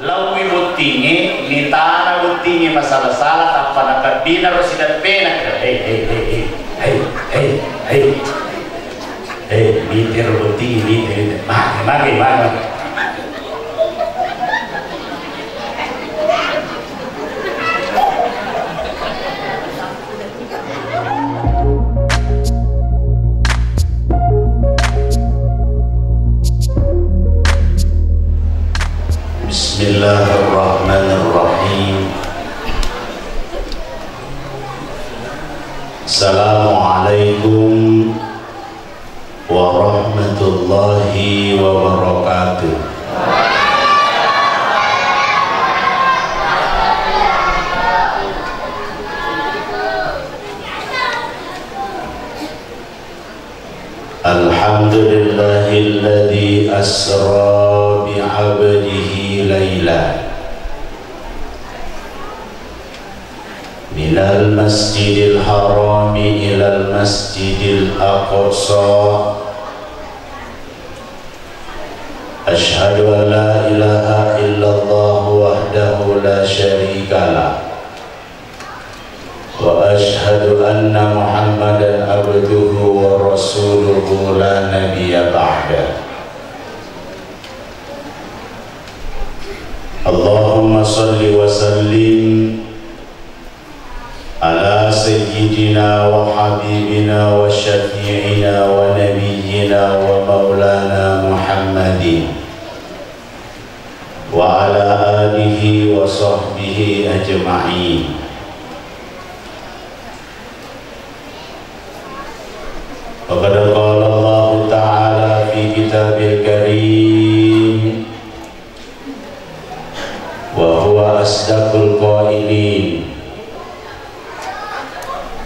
lawi butingi ni tanah butingi masalah salah tanpa nak bina rosidat pena mitir butingi mitir magi Bismillahirrahmanirrahim. Assalamualaikum warahmatullahi wabarakatuh. Alhamdulillahilladzi asra bi'abdihi layla minal masjidil harami ilal masjidil aqsa. Ashhadu an la ilaha illallah wahdahu la syarika lah wa ashhadu anna Muhammadan abduhu wa rasuluhu la nabiyya ba'da. Allahumma salli wa sallim ala sayyidina wa habibina wa syafi'ina wa nabiyyina wa maulana Muhammadin wa ala alihi wa sahbihi ajma'in. Faqad qala Allah Ta'ala fi kitabil karim wa huwa asdaqul qailin.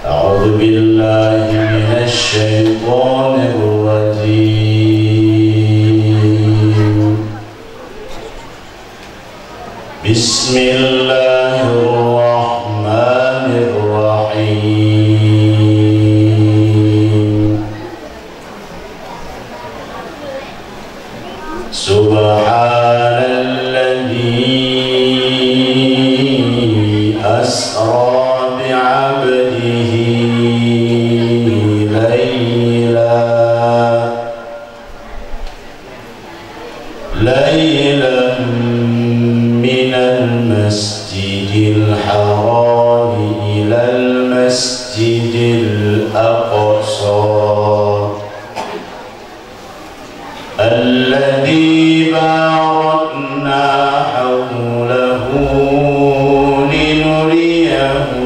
A'udzu billahi minasy syaithanir rajim. Bismillahirrahmanirrahim. Subhanalladzi asra bi'abdihi laylan minal masjidil harami ilal masjidil aqsa alladzi barakna hawlahu linuriyahu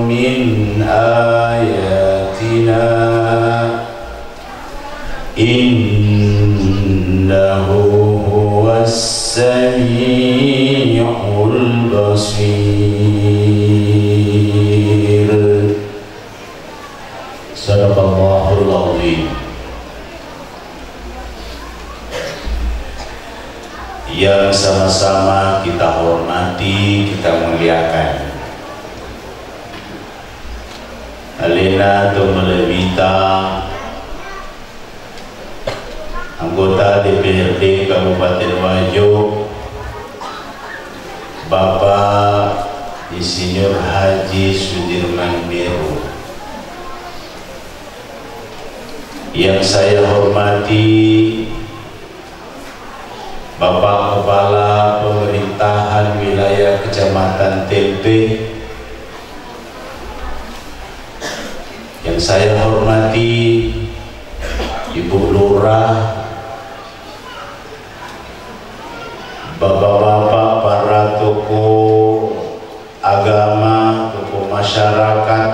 min ayatina innahu huwas sami'ul basir. Sadaqallahul azim. Yang sama-sama kita hormati, kita muliakan Alina Tumalevita, anggota DPRD Kabupaten Wajo, Bapak Insinyur Haji Sudirman Meru. Yang saya hormati Bapak Kepala Pemerintahan Wilayah Kecamatan Tempe. Yang saya hormati Ibu Lurah, Bapak-bapak para tokoh agama, tokoh masyarakat,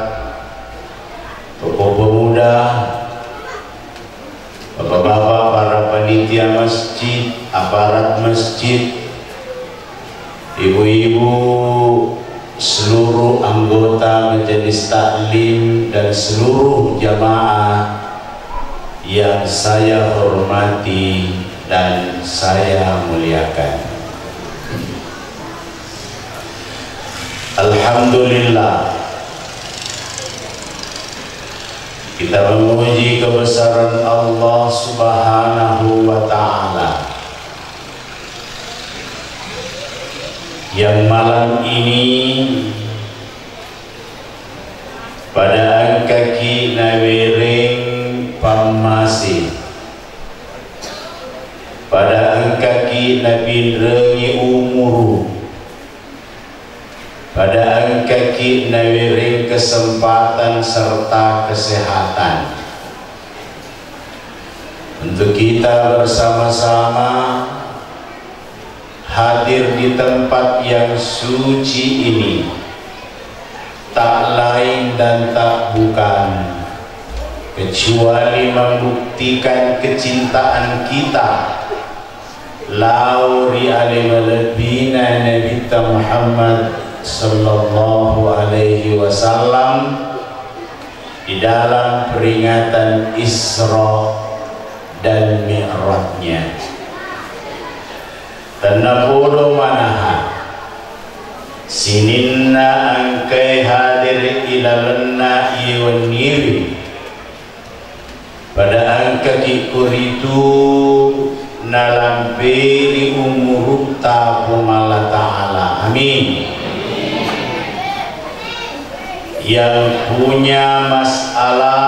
tokoh pemuda, Bapak-bapak para panitia masjid, aparat masjid, ibu-ibu, seluruh anggota majelis taklim dan seluruh jamaah yang saya hormati dan saya muliakan. Alhamdulillah, kita memuji kebesaran Allah Subhanahu wa Ta'ala yang malam ini pada kaki nawiring pamasi pada kaki nabindrengi umuru pada kaki nawiring kesempatan serta kesehatan untuk kita bersama-sama hadir di tempat yang suci ini, tak lain dan tak bukan kecuali membuktikan kecintaan kita lauri alimulbina Nabi Muhammad sallallahu alaihi wasallam di dalam peringatan Isra dan Mi'rajnya. Tanapudo manaha sininna angkai hadir ilalanna iwan niri pada angka kikuritu nalampiri umuruk ta'ala ta'ala. Amin. Yang punya masalah,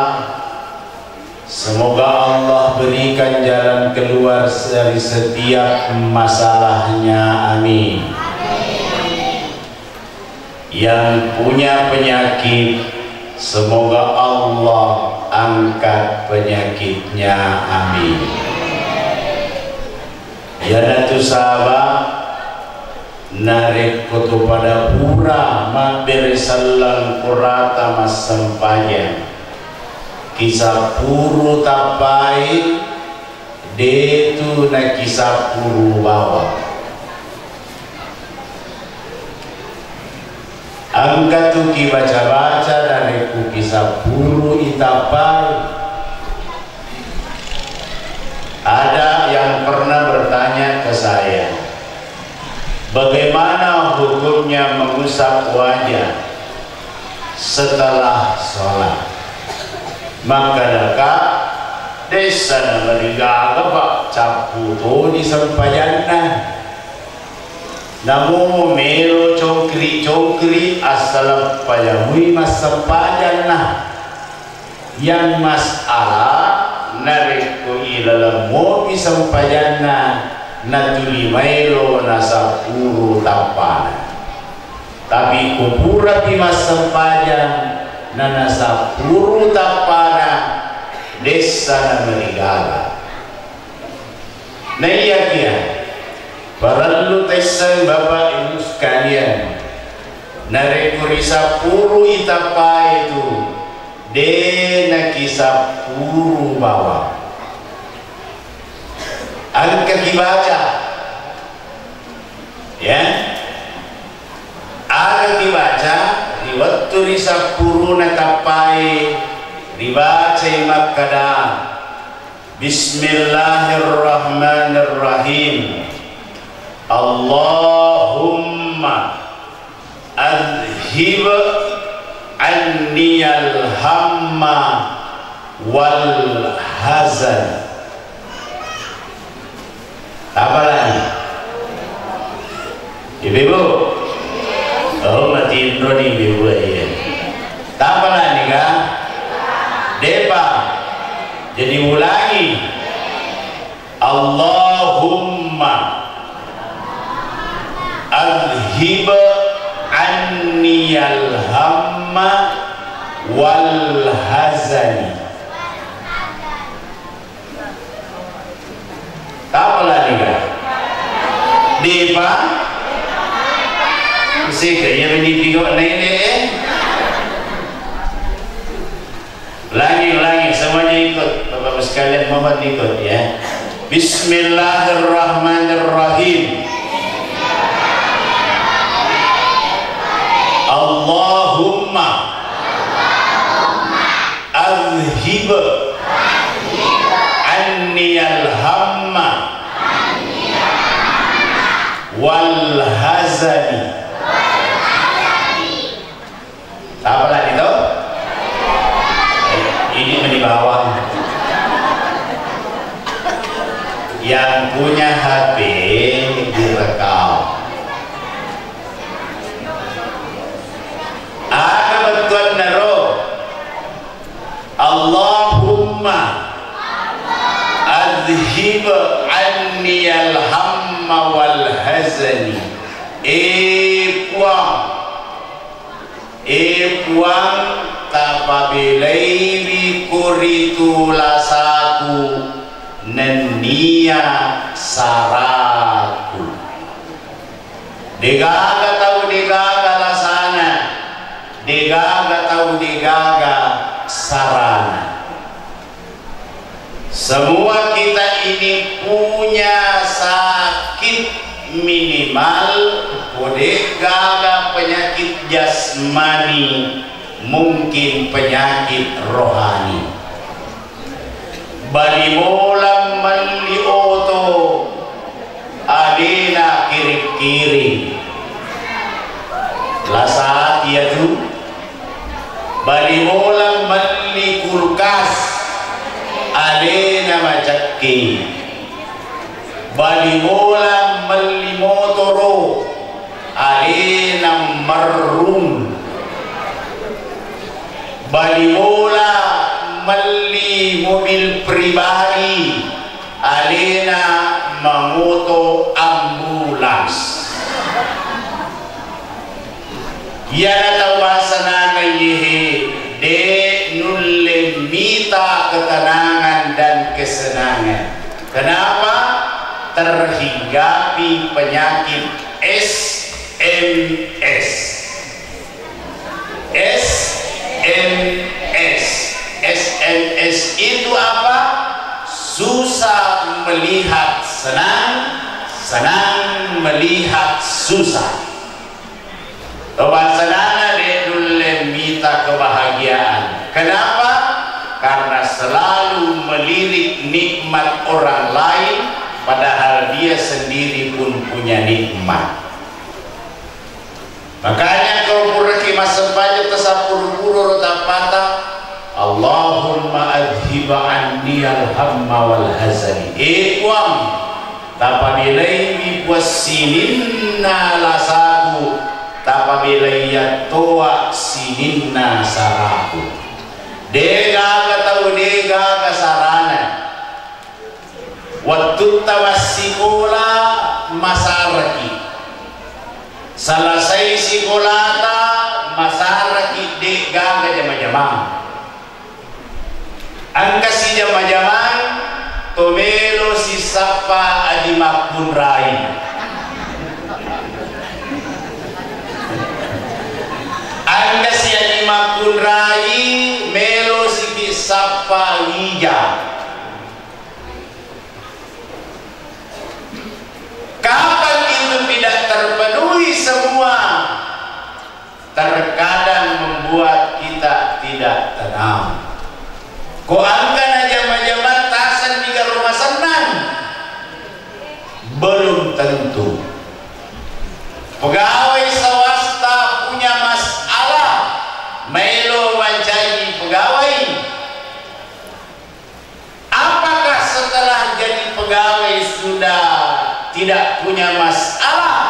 semoga Allah berikan jalan keluar dari setiap masalahnya. Amin. Yang punya penyakit, semoga Allah angkat penyakitnya. Amin. Ya natu sahabat narik kutu pada pura makbir sallang kurata mas sempayan kisah puru tapai detu na kisah puru bawa angkat tu ki baca-baca dari ku kisah puru itapai. Ada yang pernah bertanya ke saya, bagaimana hukumnya mengusap wajah setelah sholat? Maka dekat desa nabarigaga pak caputo di sampayanna namu melo congkri asal payamui mas sampayanna yang masalah nariku ilalam mobi sampayanna natuli mailo nasa puru tapana tapi kupura di mas sampayan na nasa puru tapana desa na merigala na iya kia paralu tesan bapak ibu sekalian narekurisa puru itapa itu de na kisah puru bawa angkat dibaca ya ada dibaca di waktu risa puru na kapai dibaca makadam Bismillahirrahmanirrahim Allahumma adhib anniyal hamma wal hazan. Apa lagi? Ibu-ibu, oh mati indro di ibu ya. Apa lagi kan? Depa. Jadi ulangi. Allahumma adhib anniyal hamma wal hazani. Apa lagi kan? Depa. Sekiranya menipikau nenek Ulangi semuanya ikut Bapak sekalian mohon ikut ya. Bismillahirrahmanirrahim. Allahumma adhib anniyal hamma wal hazani. Apa lagi itu? Ini di bawah. Yang punya HP direkam. hazani puang tapabelai kuritu lasaku nenia saraku degaga tahu degaga lasana degaga tahu degaga sarana. Semua kita ini punya sakit minimal gaga penyakit jasmani, mungkin penyakit rohani. Bali molam mali oto adina kiri-kiri lasat ya tu. Bali molam mali kulkas adina macakki. Bali molam mali motoro adina marrum. Bali mola mali mobil pribadi alena mangoto ambulans. Yana tawasana kayehe de nulle mita ketenangan dan kesenangan. Kenapa? Terhinggapi penyakit SMS. SMS itu apa? Susah melihat senang, senang melihat susah. Tawasana redul mita kebahagiaan. Kenapa? Karena selalu melirik nikmat orang lain, padahal dia sendiri pun punya nikmat. Makanya kalau puraki masa banyak tasapur-puru rotak patah, Allahumma adhiba anni al-hamma wal hazani. Ikwam tapabilai bipuasininna lasaku, tapabilai yatoa sininna saraku. Dega tahu dega kasarana. Waktu tawassikola masaraki. Selesai sikolata masaraki dega jama-jama. Angka si jama-jama tomelo si sapa adimakun rai. Angka si adimakun rai melo si sapa hija. Kapan itu tidak terpenuhi semua, terkadang membuat kita tidak tenang. Kau angkat jama-jama tasan juga rumah senang, belum tentu. Pegawai swasta punya masalah, melo mencari pegawai. Apakah setelah jadi pegawai sudah tidak punya masalah?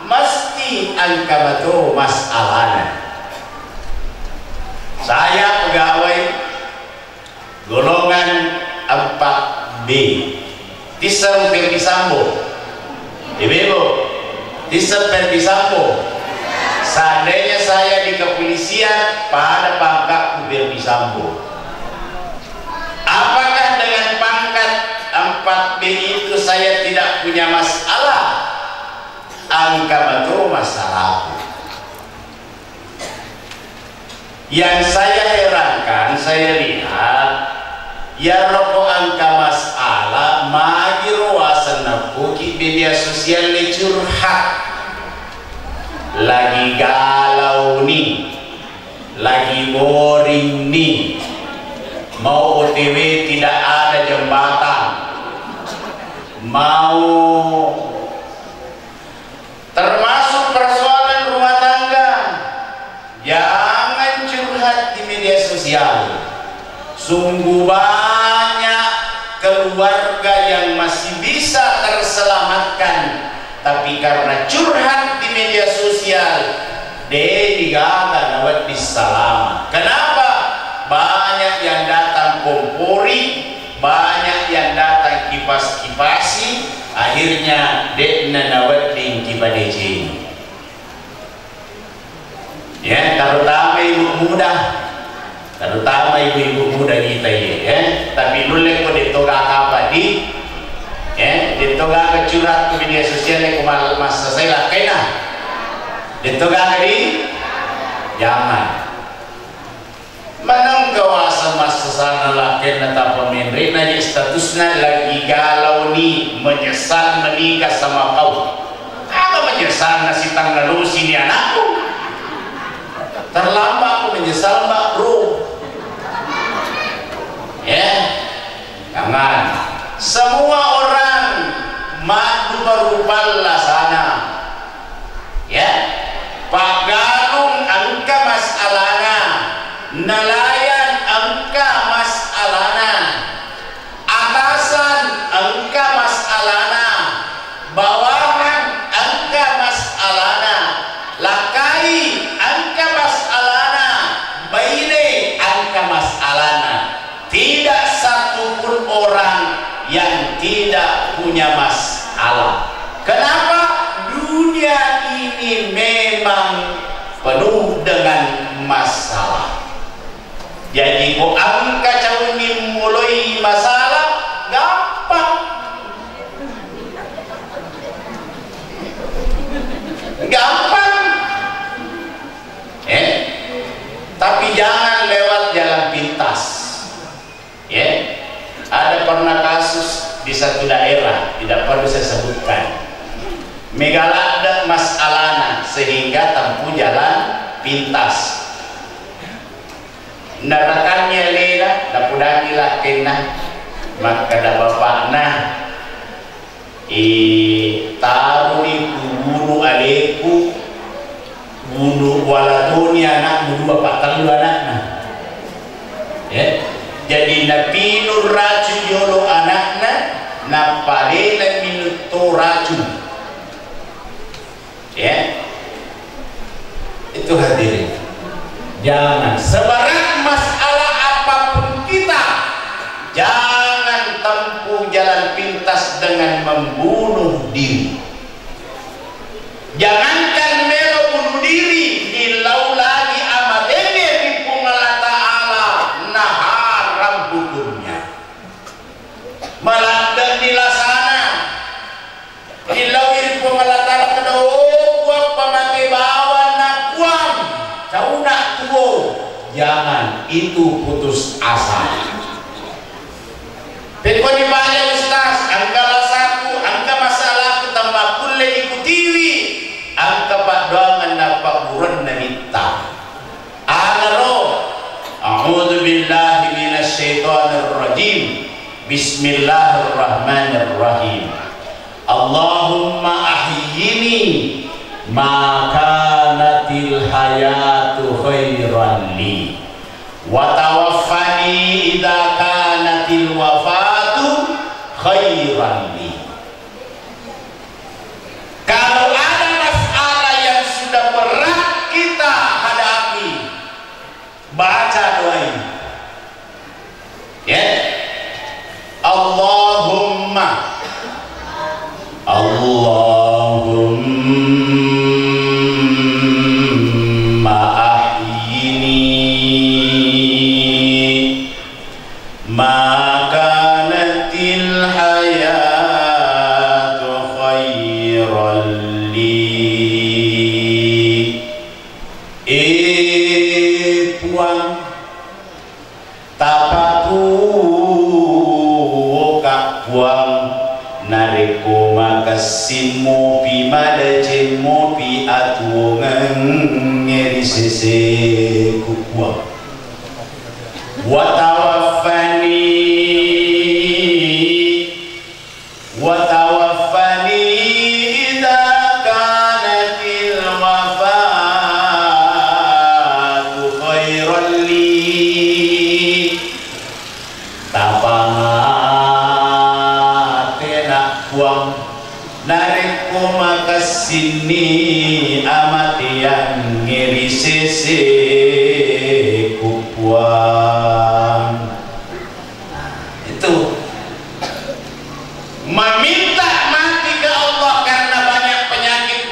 Mesti angka betul masalahnya. Saya pegawai golongan 4B, Tisem Ferdi Sambo. Ibu, Tisem Ferdi Sambo. Seandainya saya di kepolisian, pada pangkat Ferdi Sambo. Apakah dengan pangkat 4B itu saya tidak punya masalah? Angka betul masalahku. Yang saya herankan, saya lihat ya rokok angka masalah magi ruasan napuki media sosial ni curhat, lagi galau nih, lagi boring nih, mau OTW tidak ada jembatan, mau termasuk persoalan rumah tangga, jangan curhat di media sosial. Sungguh banyak keluarga yang masih bisa terselamatkan, tapi karena curhat di media sosial, digaga nawat disalamat. Kenapa? Banyak yang datang kompori, banyak yang datang kipas-kipasi, akhirnya dekna nawat pada cing. Ya, terutama ibu muda, terutama ibu-ibu muda kita ya. Tapi nulek ko dito kakapa di, ya, dito kakak curhat ke media sosial yang kumal masa saya lakai na, dito kakak di, jangan. Manang kawasan masa sana lakai na tapamin rin na statusnya lagi galau ni menyesal menikah sama kau. Apa menyesal na si tang nalusi ni anakku? Terlambat aku menyesal mbak bro. Ya, jangan. Semua orang madu berubahlah sana. Ya, Pak Galung angka masalahnya, nelayan angka masalahnya, atasan angka masalahnya, bawahan angka masalahnya, lakai angka masalahnya, baile angka masalahnya. Tidak satupun orang yang tidak punya masalah. Kenapa? Dunia ini memang penuh dengan masalah. Jadi kok angka cawini mulai masalah gampang. Gampang. Tapi jangan lewat jalan pintas. Ya, ada pernah kasus di satu daerah, tidak perlu saya sebutkan. Megalada masalahnya sehingga tempuh jalan pintas. Narakannya lena, dapudagi lakena, maka ada bapakna, taruh di guru aleku, guru waladoni anak, guru bapak tangguh anaknya. Ya. Jadi Nabi Nur racun yolo anaknya, napalela minuto racun. Ya, itu hadirin. Jangan seberat masalah apapun kita, jangan tempuh jalan pintas dengan membunuh diri. Jangankan melo bunuh diri, nilau lagi amat ini di Allah Ta'ala haram hukumnya. Malah dan dilasana nilau iri Allah Ta'ala kedua kuat pemakai bawa nakuam jauh nak tuo. Jangan, itu putus asa. Pekon di balik ustaz, angka lasaku, angka masalahku tambah kulle ikutiwi, angka pak doangan dapat buran namita. Agaro, a'udzu billahi minasyaitonir rajim. Bismillahirrahmanirrahim. Allahumma ahyini ma kanatil hayatu khairan li wa tawaffani idza kanatil wafatu khairan li. Kalau ada masalah yang sudah berat kita hadapi, baca doa ini. Ya. Allahumma ahyini ma kanatil hayatu khairan li. Puang tapaku kak puang nareko makasimu pi madajemu pi atuangan ngeri sese kukuang watawaffani idza kanatil wafatu khairan li. Buang nareko makasini amat yang ngeri sese kupuang. Itu meminta mati ke Allah karena banyak penyakit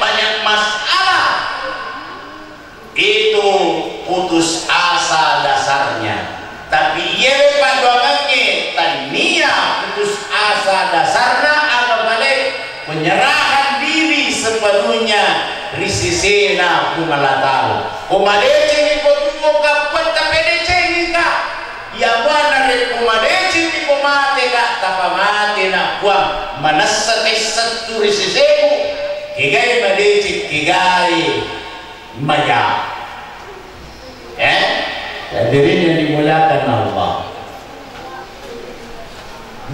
sepenuhnya risisena kumalatau kumadece ko tumo kapat tapedece ka ya wana re kumadece ni kumate ka tapamate na kwa manasate satu risiseku kigai madece kigai maya hadirin yang dimuliakan Allah.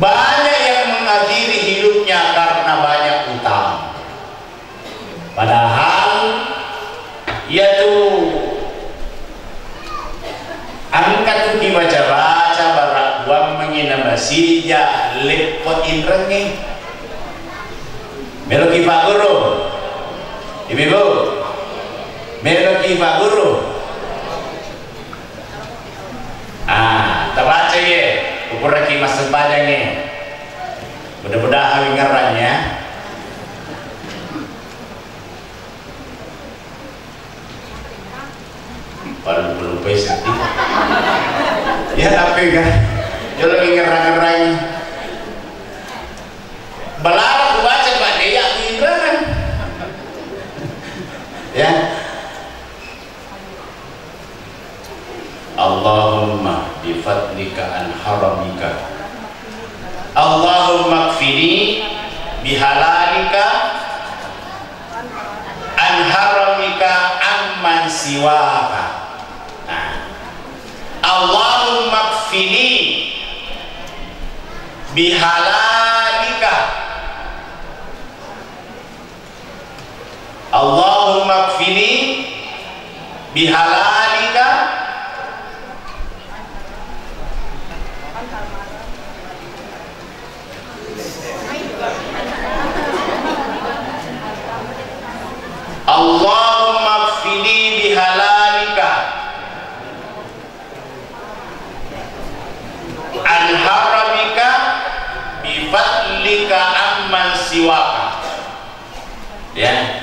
Banyak yang mengakhiri hidupnya karena banyak utang. Padahal yaitu angkat tuki baca-baca barak uang menginam masija lepot inrengi meloki Pak Guru ibu meloki Pak Guru terbaca ya ukur lagi masa panjangnya mudah-mudahan ngerannya baru belum pesen ya tapi kan dia lagi ngerang-ngerang belarang aku baca Pak Dea ngerangan ya Allahumma bifadlika an haramika Allahumma kfini bihalalika an haramika amman siwaka. Allahumma kfini bihalalika Allahumma kfini bihalalika Allahumma kfini bihalalika an haramika bifadlika amman siwaka. Ya,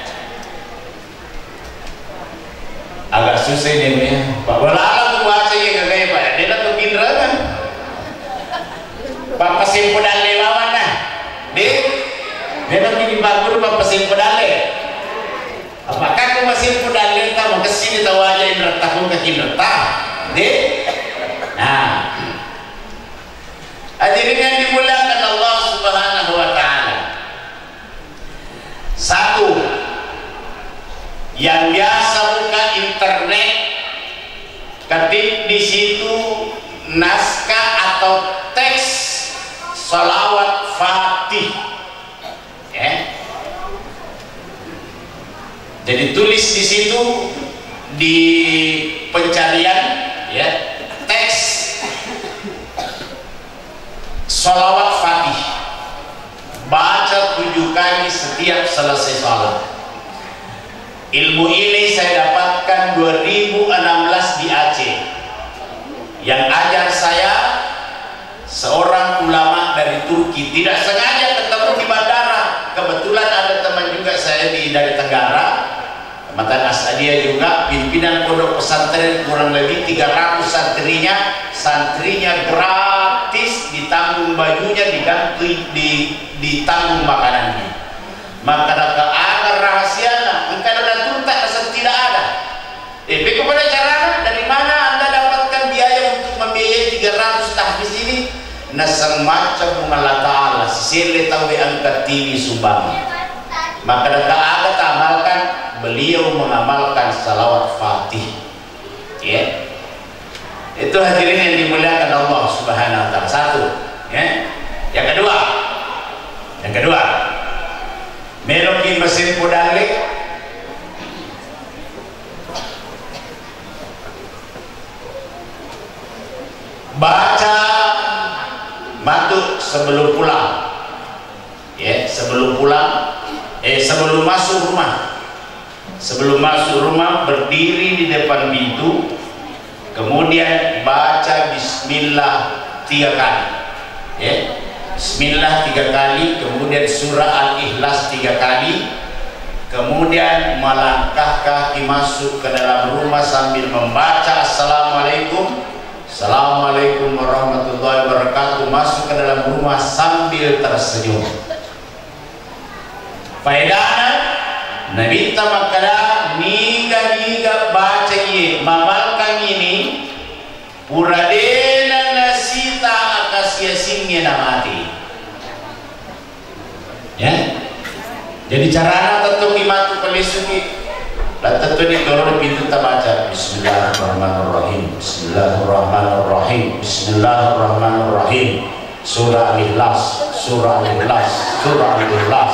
agak susah ini Pak. Walaupun baca ya kagak Pak, dia nak tukindra kan Pak pesimpudan lewawan nah dia nak bikin Pak Guru Pak pesimpudan le. Apakah aku masih pudan lenta mau kesini tahu aja yang retakun ke kinota deh. Nah, hadirin yang dimuliakan Allah Subhanahu wa Ta'ala, satu yang biasa buka internet ketik di situ naskah atau teks salawat Fatih jadi tulis di situ di pencarian ya teks salawat Fatih baca 7 kali setiap selesai salat. Ilmu ini saya dapatkan 2016 di Aceh. Yang ajar saya seorang ulama dari Turki, tidak sengaja ketemu di bandara. Kebetulan ada teman juga saya dari Tenggara, Matan Asadiyah juga, pimpinan pondok pesantren kurang lebih 300 santrinya gratis, ditanggung bajunya, ditanggung makanannya. Maka ada rahasia engkau ada tuntak asal tidak ada. Kepada cara dari mana Anda dapatkan biaya untuk membiayai 300 tahfiz ini? Nasang macam Allah Ta'ala sile tahu angkat TV sumbang. Maka ada amalkan, beliau mengamalkan salawat Fatih. Ya. Itu hadirin yang dimuliakan Allah Subhanahu wa Ta'ala. Satu, ya. Yang kedua, meloki mesin podalik baca matuk sebelum pulang, ya, sebelum masuk rumah berdiri di depan pintu, kemudian baca Bismillah 3 kali, ya, Bismillah 3 kali, kemudian surah Al-Ikhlas 3 kali, kemudian melangkah kaki masuk ke dalam rumah sambil membaca Assalamualaikum warahmatullahi wabarakatuh, masuk ke dalam rumah sambil tersenyum. Faedahnya Nabi tamakala niga baca ye mamalkan ini uradena nasita akasia singnya namati. Ya, jadi carana tentu kimatu pelisuki. Dan tentu ini kalau pintu terbaca Bismillahirrahmanirrahim, Bismillahirrahmanirrahim, Bismillahirrahmanirrahim. Surah Al-Ikhlas, Surah Al-Ikhlas, Surah Al-Ikhlas.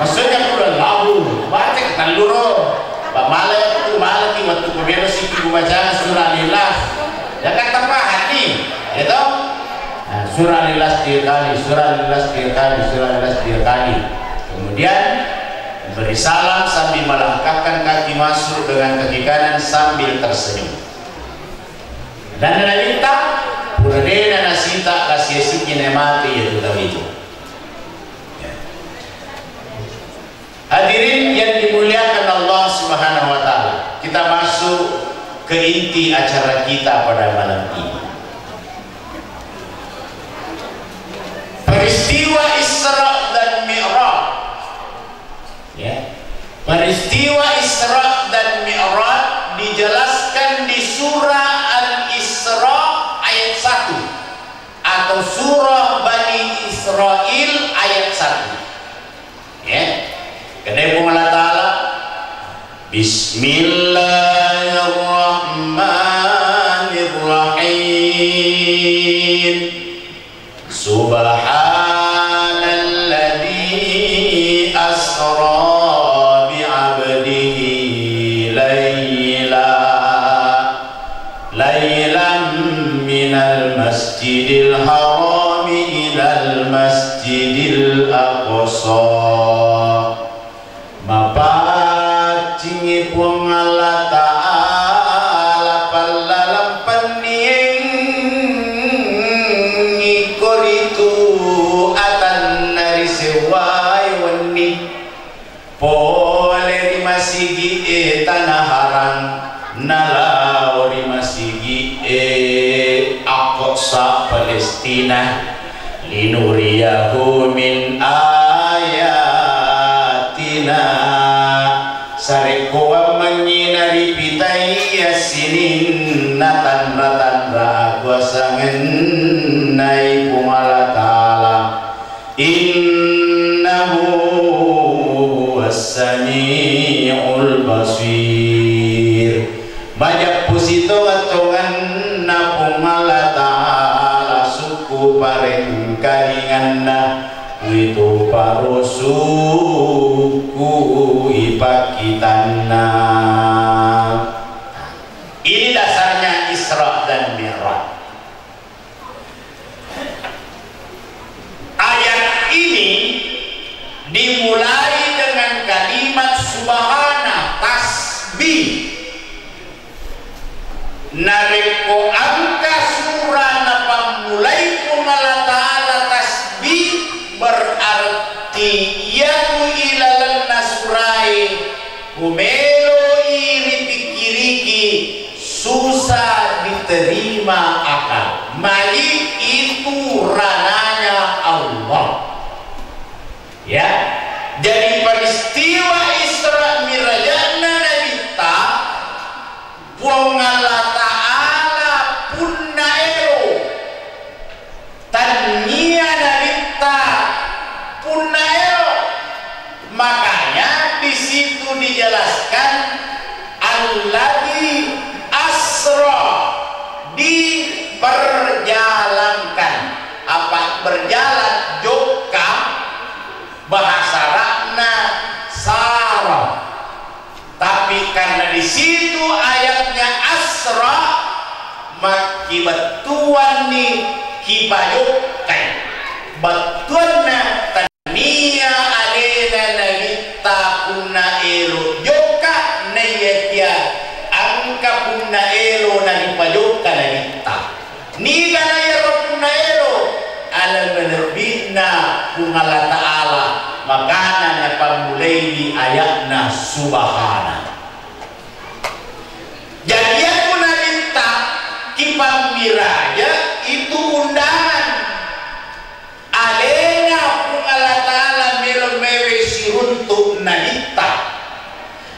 Maksudnya pula lahu, baca ketaluro. Pak malam itu malam di waktu pembela sih baca Surah Al-Ikhlas. Jangan tambah hati, ya toh? Nah, Surah Al-Ikhlas 3 kali, Surah Al-Ikhlas 3 kali, Surah Al-Ikhlas 3 kali. Kemudian beri salam sambil melangkahkan kaki masuk dengan kaki kanan sambil tersenyum. Dan minta uradena nasita kasih siknya mati yaitu itu. Ya. Hadirin yang dimuliakan Allah Subhanahu wa taala, kita masuk ke inti acara kita pada malam ini. Peristiwa Isra dan Mi'raj. Ya. Peristiwa Isra dan Mi'raj dijelaskan di surah Al-Isra ayat 1 atau surah Bani Israel ayat 1. Ya. Kedai Allah Ta'ala Bismillahirrahmanirrahim. Subhanalladzi asra minal masjidil haram ilal masjidil aqsa. Mapacingi pung Allah Ta'ala palalam panieng ikol itu atan nari sewai wani pole di masigi tanah haram nalau di masigi Aqsa Palestina linuriyahu min ayatina sareko menyinari pitai yasinin natan-natan kuasangan nai Allah Ta'ala innahu was-sami'ul basir. Banyak pusito atongan napung Allah Ta'ala suku pareng kalinganna itu parusuku ipakitanna. Ini dasarnya Isra dan Mi'raj. Ayat ini dimulai dengan kalimat subhana, tasbih. Nareko angka surah napa mulai Allah Ta'ala tasbih berarti yaku ilalan nasurai kumelo iri pikiriki susah diterima akal. Malik itu rananya Allah. Ya, jadi peristiwa Isra Mi'raj Nabi ta buang Allah Ta'ala punna ero tania narita punna ero. Makanya di situ dijelaskan alladzi asra, diperjalankan. Apa berjalan? Joka bahasa Arabna sara. Tapi karena di situ ayatnya asra, maki batuan ni kibayukai batuanna tania alena nalita kunna ero joka nayakia angka kunna ero nalipayoka nalita niga nayaro kunna ero alam menerbitna kunala ta'ala. Makana na pamulay di ayat na subhana. Jadian ko na minta kipagmiraya itu undangan. Alena kung Allah Ta'ala meron mewe siruntuk na lita.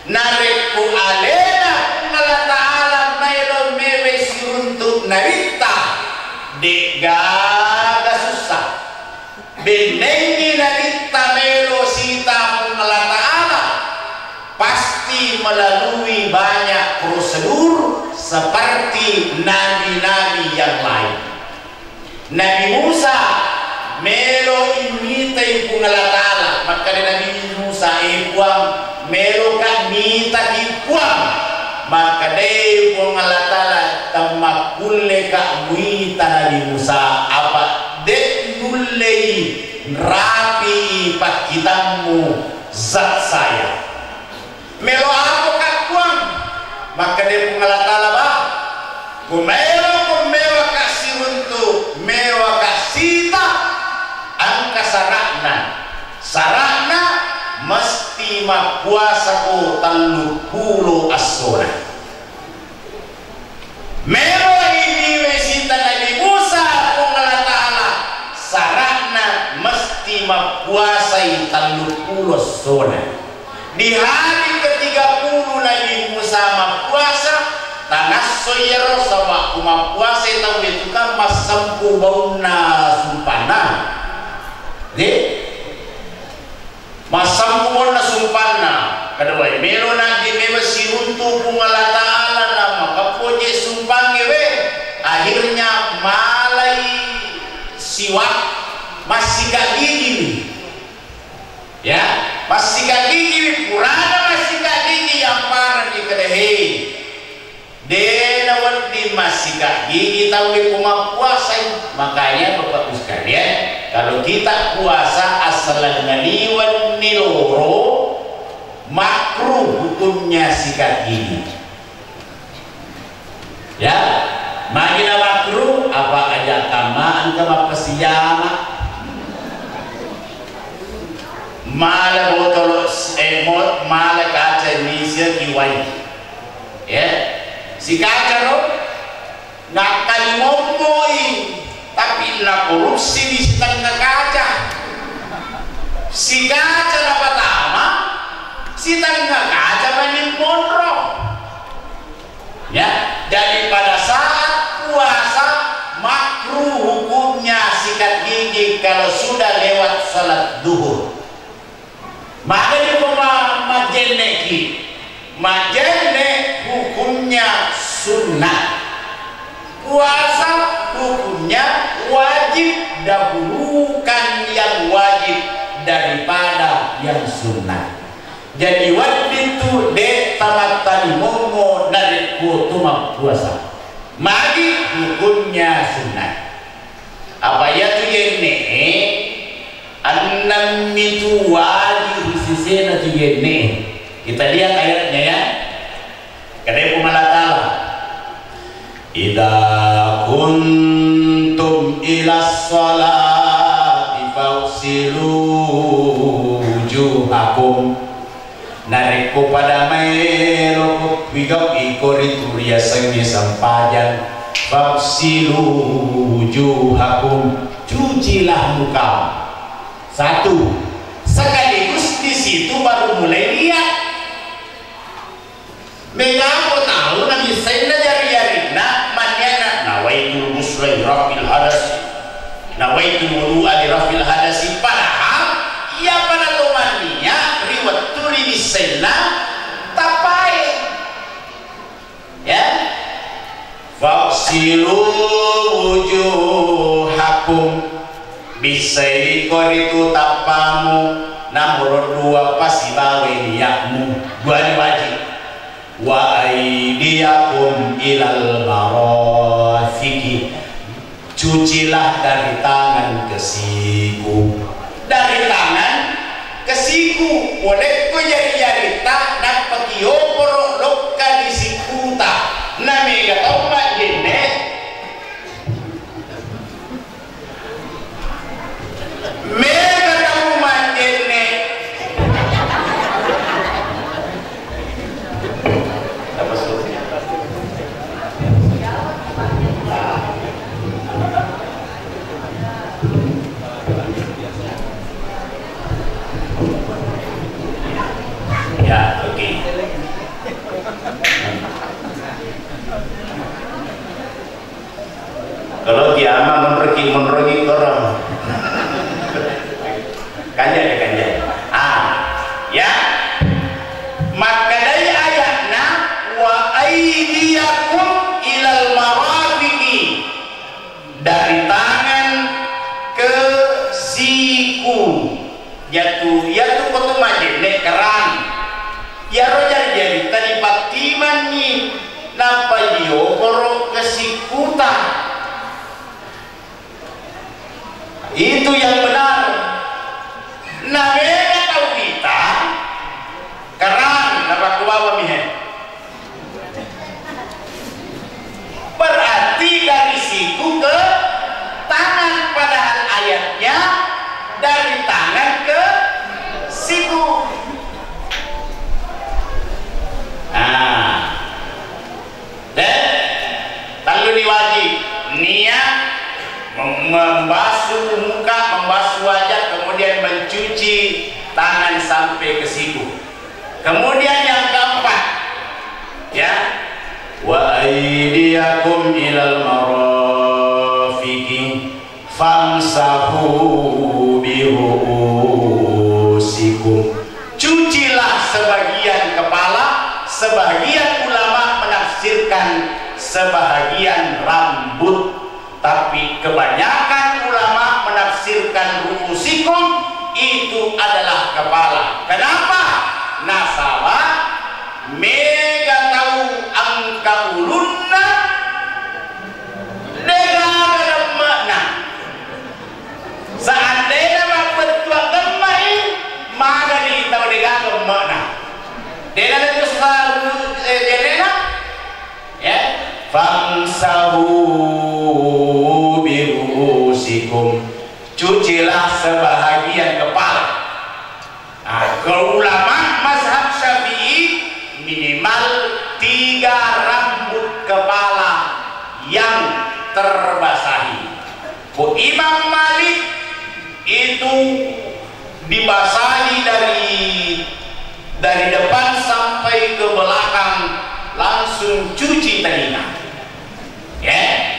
nareku alena Allah Ta'ala mayro mewe siruntuk narita de gaga susah benengi narita melo sita Allah Ta'ala pasti melalui banyak prosedur seperti nabi-nabi yang lain. Nabi Musa melo imita ibu Allah Ta'ala, maka Nabi Musa ibuang melo kan mita ibuang, maka dia ibu Allah Ta'ala tamakulle ka mita Nabi Musa apa dek nulei rapi pak kitamu zat saya melo aku kakuang, maka dia ibu Allah Ta'ala bah kumelo kasih untuk mewah kasih angka sarakna mesti mapuasa ko 30 asona mero ini wesita Nabi Musa kung Allah Ta'ala sarakna mesti mapuasai 30 asona di hari ke-30 Nabi Musa mapuasa tanas soyero sama kumapuasa tau itu kan masampu bauna sumpana de masampu bauna sumpana kadawai melo nanti meba siruntu Allah Ta'ala nama kapoje sumpange we akhirnya malai siwak masih gigi ya masih gigi purana masih gigi yang parah di kedehe dena wadi masih gigi tahu di puasa makanya Bapak Ibu sekalian kalau kita puasa asal ngaliwan niloro makruh hukumnya sikat gigi ya magina makruh apa aja tamaan kama pasiyama mala botol mala kaca Indonesia kiwai ya si kacaro ngakalimomoi tapi na korupsi di setengah kaca si kaca na pertama si tengah kaca manin mondro ya daripada saat puasa makruh hukumnya sikat gigi kalau sudah lewat salat duhur maka di majenneki majenne hukumnya sunnah puasa hukumnya wajib dahulukan yang wajib daripada yang sunnah jadi waktu itu de tamat tadi momo dari kutuma puasa magi hukumnya sunnah apa ya tu ini annam itu wajib sisena tu ini kita lihat ayatnya ya kadang Allah Ta'ala idza kuntum ila sholati fawsilu wujuhakum nareko pada melo wigau ikoritu riasanya sampajan fawsilu wujuhakum cucilah muka satu sekaligus di situ baru mulai lihat mengaku tahu nabi sayyidina jari-jarina manyana nawaitul muslim rafil hadasi nawaitul wudu'a li rafil hadasi padahal ia pada tomania riwat turi di sayyidina tapai ya faqsilu wujuhakum bisaiko itu tapamu nomor 2 pasti bawe niatmu dua wajib wa aidiyakum ilal marafiqi cucilah dari tangan ke siku dari tangan ke siku boleh ko jari-jari tak dapat yoporo lokka di sikuta nami gatau mak jenne mega tahu mak jenne ya oke kiamat menrogi orang kanjai ya maka dari ayatnya wa aydiyakum ilal marafiqi, dari tangan ke siku yaitu kotu majid nek keran ya rojar jadi tadi patiman ni napa yo korok ke sikuta, itu yang benar. Nah beda tahu kita keran napa kubawa mihe berarti dari siku ke tangan, padahal ayatnya dari tangan ke siku. Dan lalu diwajib niat membasuh muka, membasuh wajah, kemudian mencuci tangan sampai ke siku. Kemudian yang keempat ya wa aydiyakum ilal marafiqi famsahu biru'usikum, cucilah sebagian kepala. Sebagian ulama menafsirkan sebahagian rambut, tapi kebanyakan ulama menafsirkan ru'usikum itu adalah kepala. Kenapa? Nasaba mega tahu angka ulunna negara makna seandainya betul gemai maka di tahu negara makna dengan itu denena ya famsahu biru'usikum, cucilah sebahagian kepala. Kalau ulama mazhab Syafi'i minimal 3 rambut kepala yang terbasahi. Imam Malik itu dibasahi dari depan sampai ke belakang, langsung cuci telinga ya.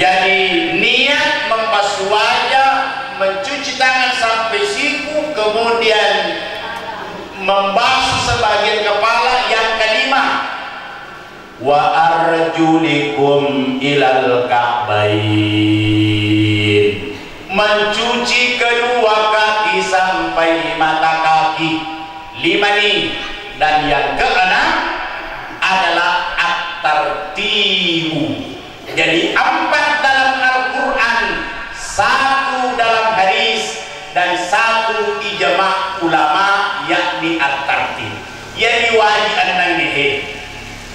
Jadi niat membasuh wajah, mencuci tangan sampai siku, kemudian membasuh sebagian kepala. Yang kelima wa arjulikum ilal ka'bain, mencuci kedua kaki sampai mata kaki. 5 nih. Dan yang keenam adalah at-tartibu. Jadi 4 dalam Al-Quran, 1 dalam hadis, dan 1 ijma' ulama, yakni at-tartib. Jadi wajib anang nihe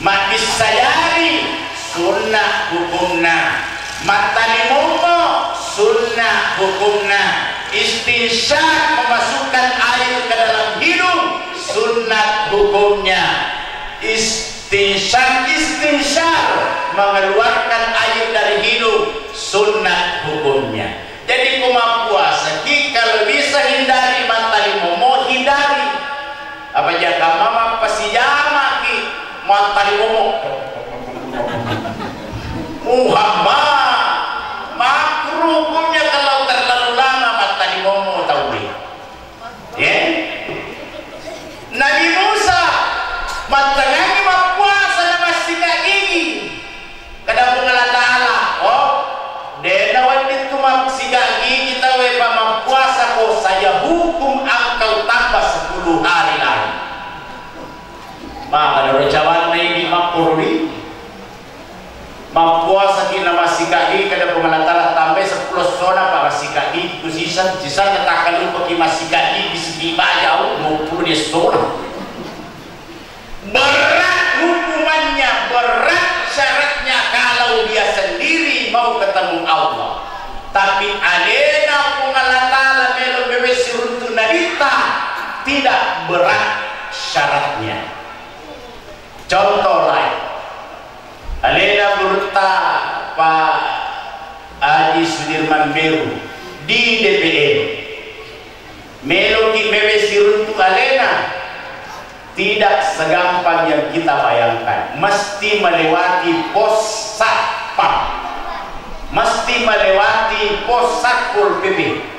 matis sayari sunnah hukumna, matani momo sunnah hukumna, istinsyaq memasukkan air ke dalam hidung sunnah hukumnya, istinsyaq mengeluarkan air dari hidung sunnah hukumnya. Jadi kuma puasa kalau bisa hindari matali momo, hindari apa jaga mama pasijama ki matali momo Muhammad makruh hukumnya kalau terlalu lama matali momo tahu ya. Nabi Musa matangani mapuasa na masika gigi kada Allah Ta'ala dena wadi tu maksiga gigi tawe pa mapuasa ko saya hukum engkau tambah 10 hari lagi. Maka dari cawan na ini mapurri mapuasa kina masika gigi kada Allah Ta'ala tambah 10 sona pa masika gigi kusisan natakalu pa ki masika gigi segi bajau mau puluh dia sona. Berat hukumannya, berat syaratnya kalau dia sendiri mau ketemu Allah. Tapi alena pungalatala melo bebesi untuk narita tidak berat syaratnya. Contoh lain, alena berta Pak Haji Sudirman Beru di DPR melo ki bebesi untuk alena tidak segampang yang kita bayangkan, mesti melewati pos satpam mesti melewati pos Satpol PP.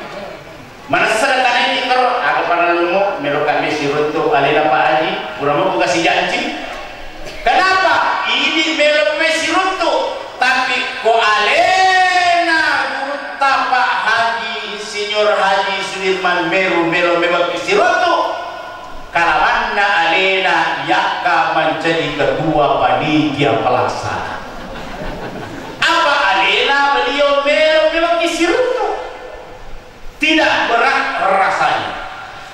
Mana sedangkan ini kalau ada para lumo melo kami siruntu alina Pak Haji kurang mau kasih janji. Kenapa? Ini melo siruntu tapi ko alena gurta Pak Haji Senior Haji Sudirman Meru melo siruntu kalamanna alena yakka menjadi ketua panitia pelaksana. Apa alena beliau melo siruntu? Tidak berat rasanya.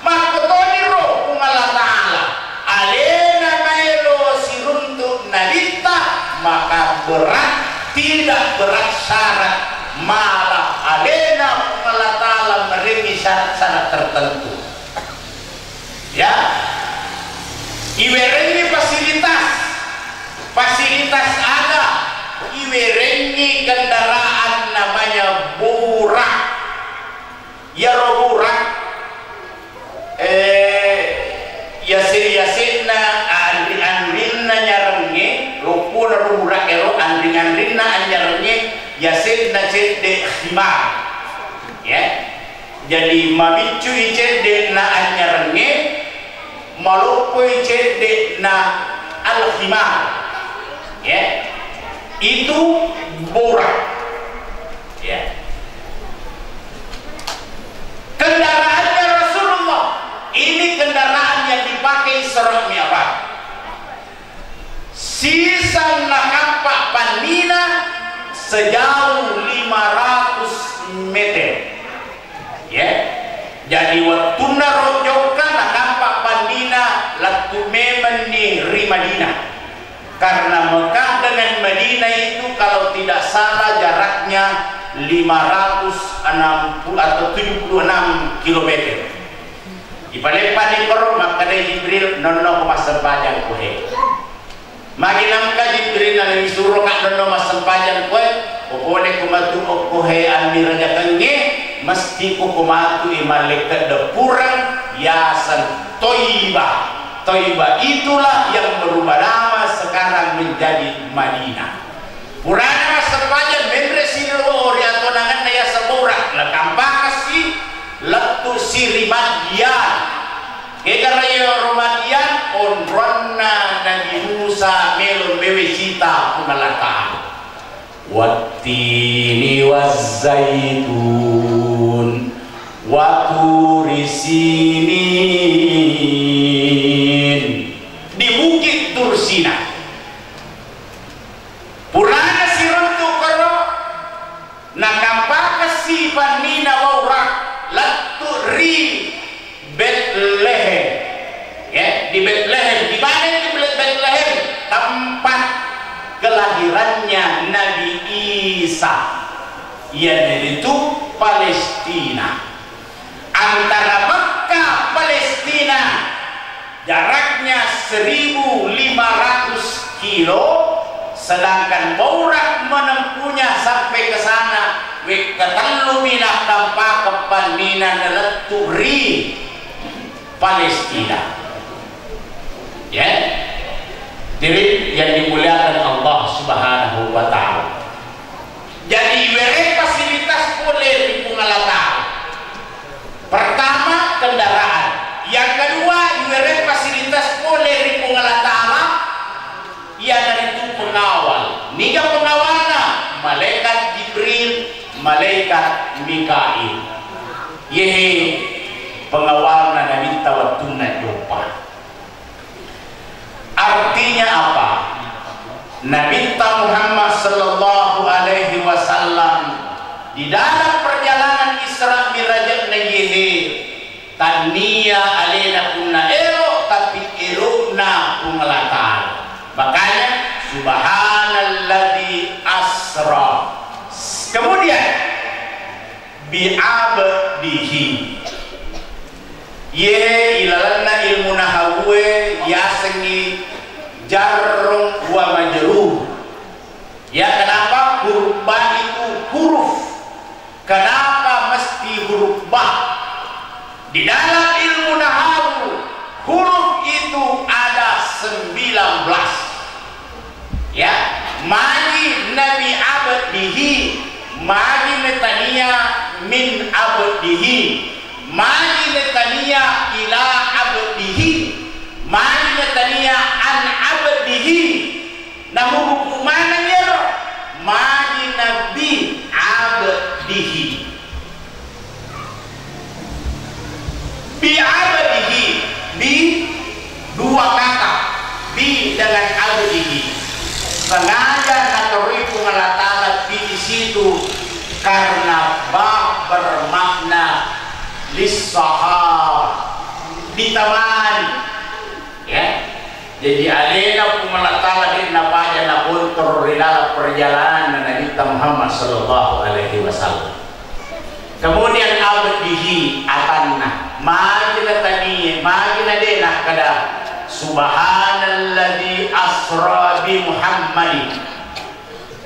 Maka toniro Allah Ta'ala alena melo siruntu nalita, maka berat tidak berat syarat, malah alena Allah Ta'ala meremi syarat-syarat tertentu. Ya, iwerengi fasilitas ada, iwerengi kendaraan namanya burak. Ya roburak yasinna andrinna nyarenge rupuna roburak ero andrinna anyarenge yasinna cede khimar ya. Jadi mabicu cede na anyarenge maluku cede na al khimar ya. Itu burak ya. Kendaraannya Rasulullah ini kendaraan yang dipakai Isra Mi'raj. Sisa nakampak Pandina sejauh 500 meter ya. Jadi waktu narojokan nakampak Pandina latu memang di Madinah, karena Mekah dengan Madinah itu kalau tidak salah jaraknya 560 atau 76 km. Ipalepan di korup maka dari Jibril nono kemasempajang kuhe. Maginam ka Jibril na disuruh kak nono masempajang kuhe. Opone kumatu kuhe almiraja kenge mesti kumatu imalaikat depuran yasan Toiba. Toiba itulah yang berubah nama sekarang menjadi Madinah. Purana masempajang mendre sinuri atau nangan naya seburak lekambang kasih letu sirimadian kegara ya romadian onronna Nabi Musa melon bewecita pengalatan wattini wazzaitun waturi sinin di bukit Tursina. Purana siruntu karo nakampak si Pandina waurak latu ri Bethlehem ya. Di Bethlehem, di mana di Bethlehem tempat kelahirannya Nabi Isa, yaitu Palestina. Antara Mekah Palestina jaraknya 1.500 kilo, sedangkan Baurak menempuhnya sampai ke sana wekatallu minah tanpa kepandina neleturi Palestina ya. Jadi yang dimuliakan Allah Subhanahu wa ta'ala. Jadi were fasilitas boleh di pengalatan. Pertama kendaraan, yang kedua were fasilitas boleh di pengalatan. Ia dari itu pengawal. Niga pengawalnya malaikat Jibril, malaikat Mikail. Yehe pengawalnya Nabi tawatuna jumpa. Artinya apa? Nabi Muhammad sallallahu alaihi wasallam di dalam perjalanan Isra Mi'raj yehe tania alena kunna ero tapi eruna pengalatan. Makanya subhanalladzi asra. Kemudian bi'abdihi ye ilalana ilmu nahawwe yasengi jarrun wa majrur ya. Kenapa huruf ba itu huruf? Kenapa mesti huruf ba? Di dalam ilmu nahawu huruf itu ada 19 ya. Mani Nabi abdihi magi metania min abdihi, magi metania ila abdihi, magi metania an abdihi. Namun hukumannya magi nabi abdihi, bi abdihi, bi dua kata, bi dengan abdihi. Sengaja natoriku ngalatalat di situ karena bab bermakna lissahar, ditemani, ya. Jadi alena pun ngalatalat di napaja na kultur dalam perjalanan Nabi Muhammad sallallahu alaihi wasallam. Kemudian abdihi atanna majina tani majina dena kada subhanalladzi asra bi Muhammadin,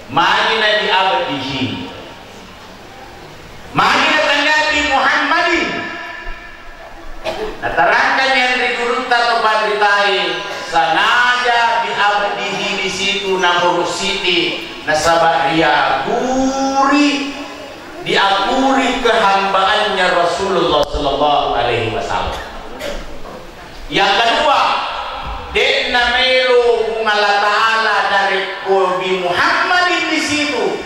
majina di abdihi, majina Nabi Muhammadin. Nah, terangkan yang digurunta atau bandritai sanaja bi abdihi di situ namur siti nasabaria guri diakuri kehambaannya Rasulullah sallallahu alaihi wasallam. Yang kedua, dek namelo Allah Taala dari Nabi Muhammad di situ.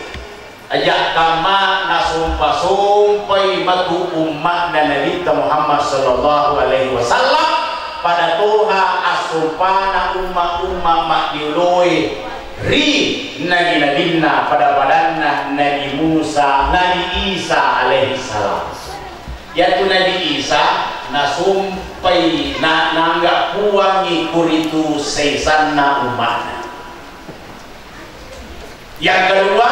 Ajak kama nasumpah-sumpah matu umat dan Nabi Muhammad sallallahu alaihi wasallam pada Tuhan asumpana umat-umat makdiloi ri nabi-nabina pada badanna Nabi Musa, Nabi Isa alaihi salam. Yaitu Nabi Isa nasumpai nangga puangi kuritu seisanna umatna. Yang kedua,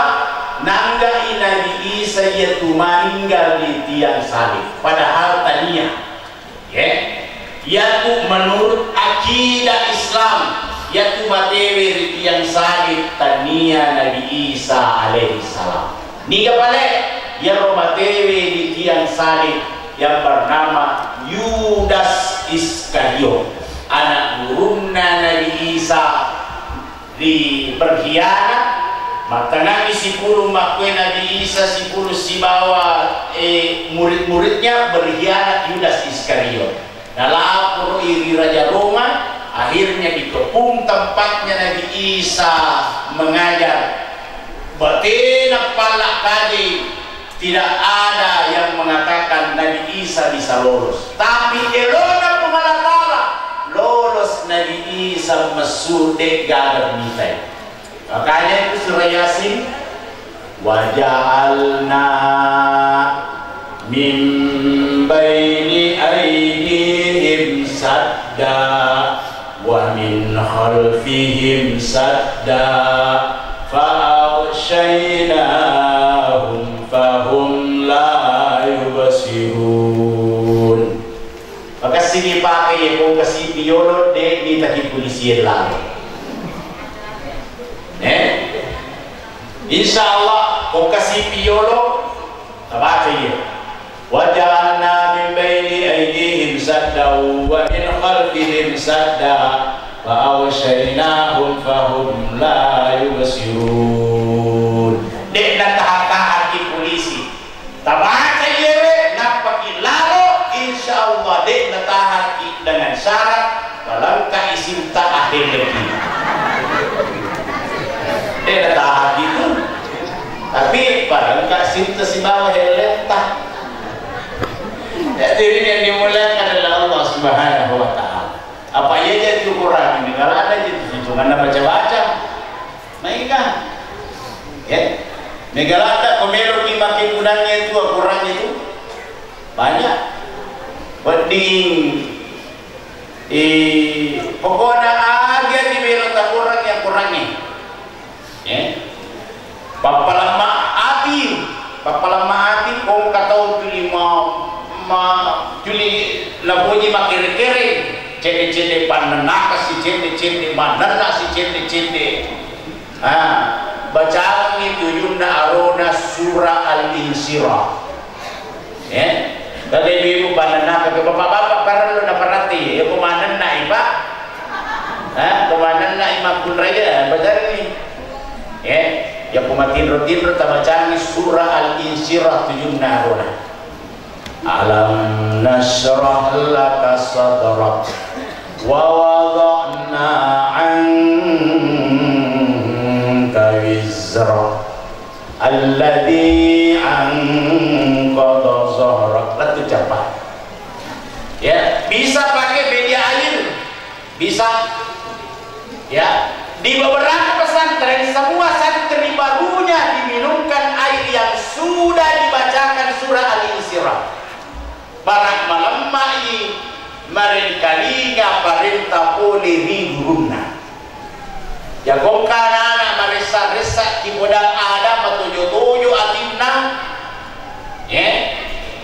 nangga Nabi Isa yaitu meninggal di tiang salib. Padahal tania, ya, yaitu menurut akidah Islam, yaitu matewe di tiang salib tania Nabi Isa alaihi salam. Niga pale yang matewe di tiang salib yang bernama Yudas Iskariot, anak gurunna Nabi Isa di berkhianat. Maka Nabi 10 makwe Nabi Isa 10 si bawa murid-muridnya berkhianat Yudas Iskariot. Nah, lapor iri Raja Roma, akhirnya dikepung tempatnya Nabi Isa mengajar. Batina palak tadi tidak ada yang mengatakan Nabi Isa bisa lolos, tapi elona pengalatala lolos Nabi Isa mesude gagar mitai. Makanya itu surah Yasin, waja'alna min baini aydihim sadda wa min khalfihim sadda fa'aghshaynahum fahum la yubsirun. Maka sini pakai kung kasi biolog de di taki polisi lang. Insya Allah kung kasi biolog tabaca yun. Waja'alna min baini aydihim sadda wa min khalfihim sadda fa'aghshaynahum fahum la yubsirun. Dek na tahak-tahak di polisi tabaca yewe napakilalo insya Allah dek na tahak dengan syarat walau kaisim tak akhir lagi. Dek na tahak itu tapi walau kaisim tak si bawah heletah. Jadi yang dimulakan adalah Allah Subhanahu wa ta'ala. Apa aja itu kurang ini kalau ada itu cuma anda baca-baca mainkan ya negalata komelo kimaki gunanya itu kurang itu banyak penting pokoknya aja di belo tak kurang yang kurangnya ya papalama ati kong katau tuli tuli labuji makere-kere cede-cede panenaka si cede-cede manana si cede-cede bacaan itu yunda arona surah al-insyirah ya dari ibu panenaka ke bapak-bapak karena lu naparati ya kumanan na iba kumanan na imakun raja baca ini ya ya pematin-rutin tamacani surah Al-Insyirah 7 narona. Alam nashrah laka sadrak wa wada'na anka wizrak alladhi anqadha zahrak. Itu cepat ya, bisa pakai media air, bisa ya. Di beberapa pesantren semua santri barunya diminumkan air yang sudah dibacakan surah Al-Insyirah. Barang malemai mereka liga perintah oleh guruna. Jagongkan anak meresa-resa di bodang ada metuju-tuju atinna. Ya,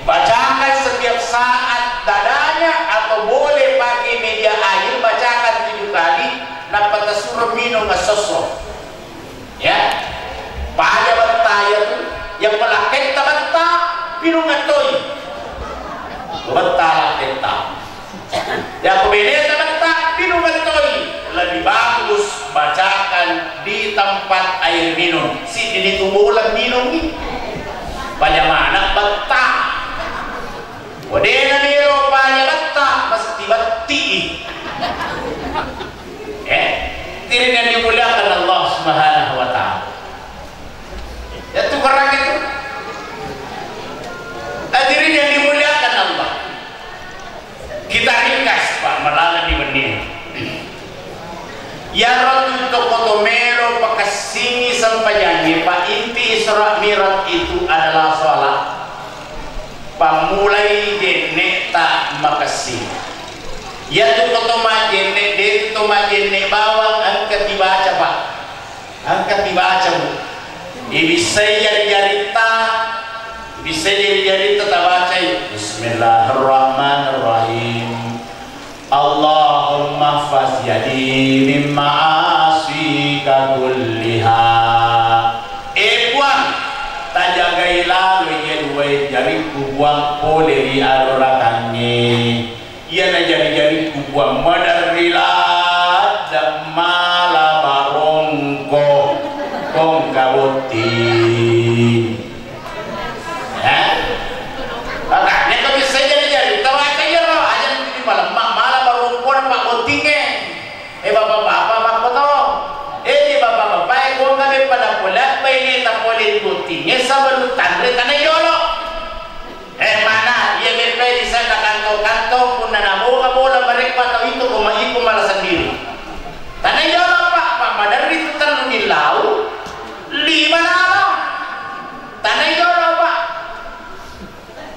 bacakan setiap saat dadanya atau boleh pakai media air, bacakan 7 kali. Dapat suruh minum ngasosro. Ya, pada betaya tu yang melakit beta minum ngatoi. Beta lakita. Yang kemudian beta minum ngatoi. Lebih bagus bacakan di tempat air minum. Si ini tumbuhan minum ni. Banyak mana beta. Wadena niro banyak beta mesti beti. Diri yang dimuliakan Allah Subhanahu wa ta'ala. Ya itu orang itu. Diri yang dimuliakan Allah. Kita ringkas Pak Malala di benih. Ya Rasul Tokotomelo pakasini sampai janji Pak, inti Isra Mi'raj itu adalah sholat. Pamulai jenek tak makasih. Ya tu kotoma jene, dia tu majene bawang angkat dibaca Pak, angkat dibaca Bu. Bisa jari-jarita, bisa jari-jarita tak baca. Bismillahirrahmanirrahim. Allahumma faz yadi mimma asika kulliha. Buang, tak jagai lalu ye dua jari buang boleh diadorakannya. Ia nak jari-jari kubuang madarila dan malabarongko kongkawoti. Makanya kau bisa jari-jari. Tahu apa ya lo? Aja di malam malabarongko nak botingnya. Bapak-bapak bapak tahu. Bapak-bapak kau kami pada pula ini tak boleh botingnya sebelum tandre tanah jolo. Mana ia berpay di sana kantong-kantong pun nanamu bola mereka tahu itu iku malah sendiri. Tanah jauh Pak Madari itu terlalu di laut 5 nala. Tanah jauh Pak.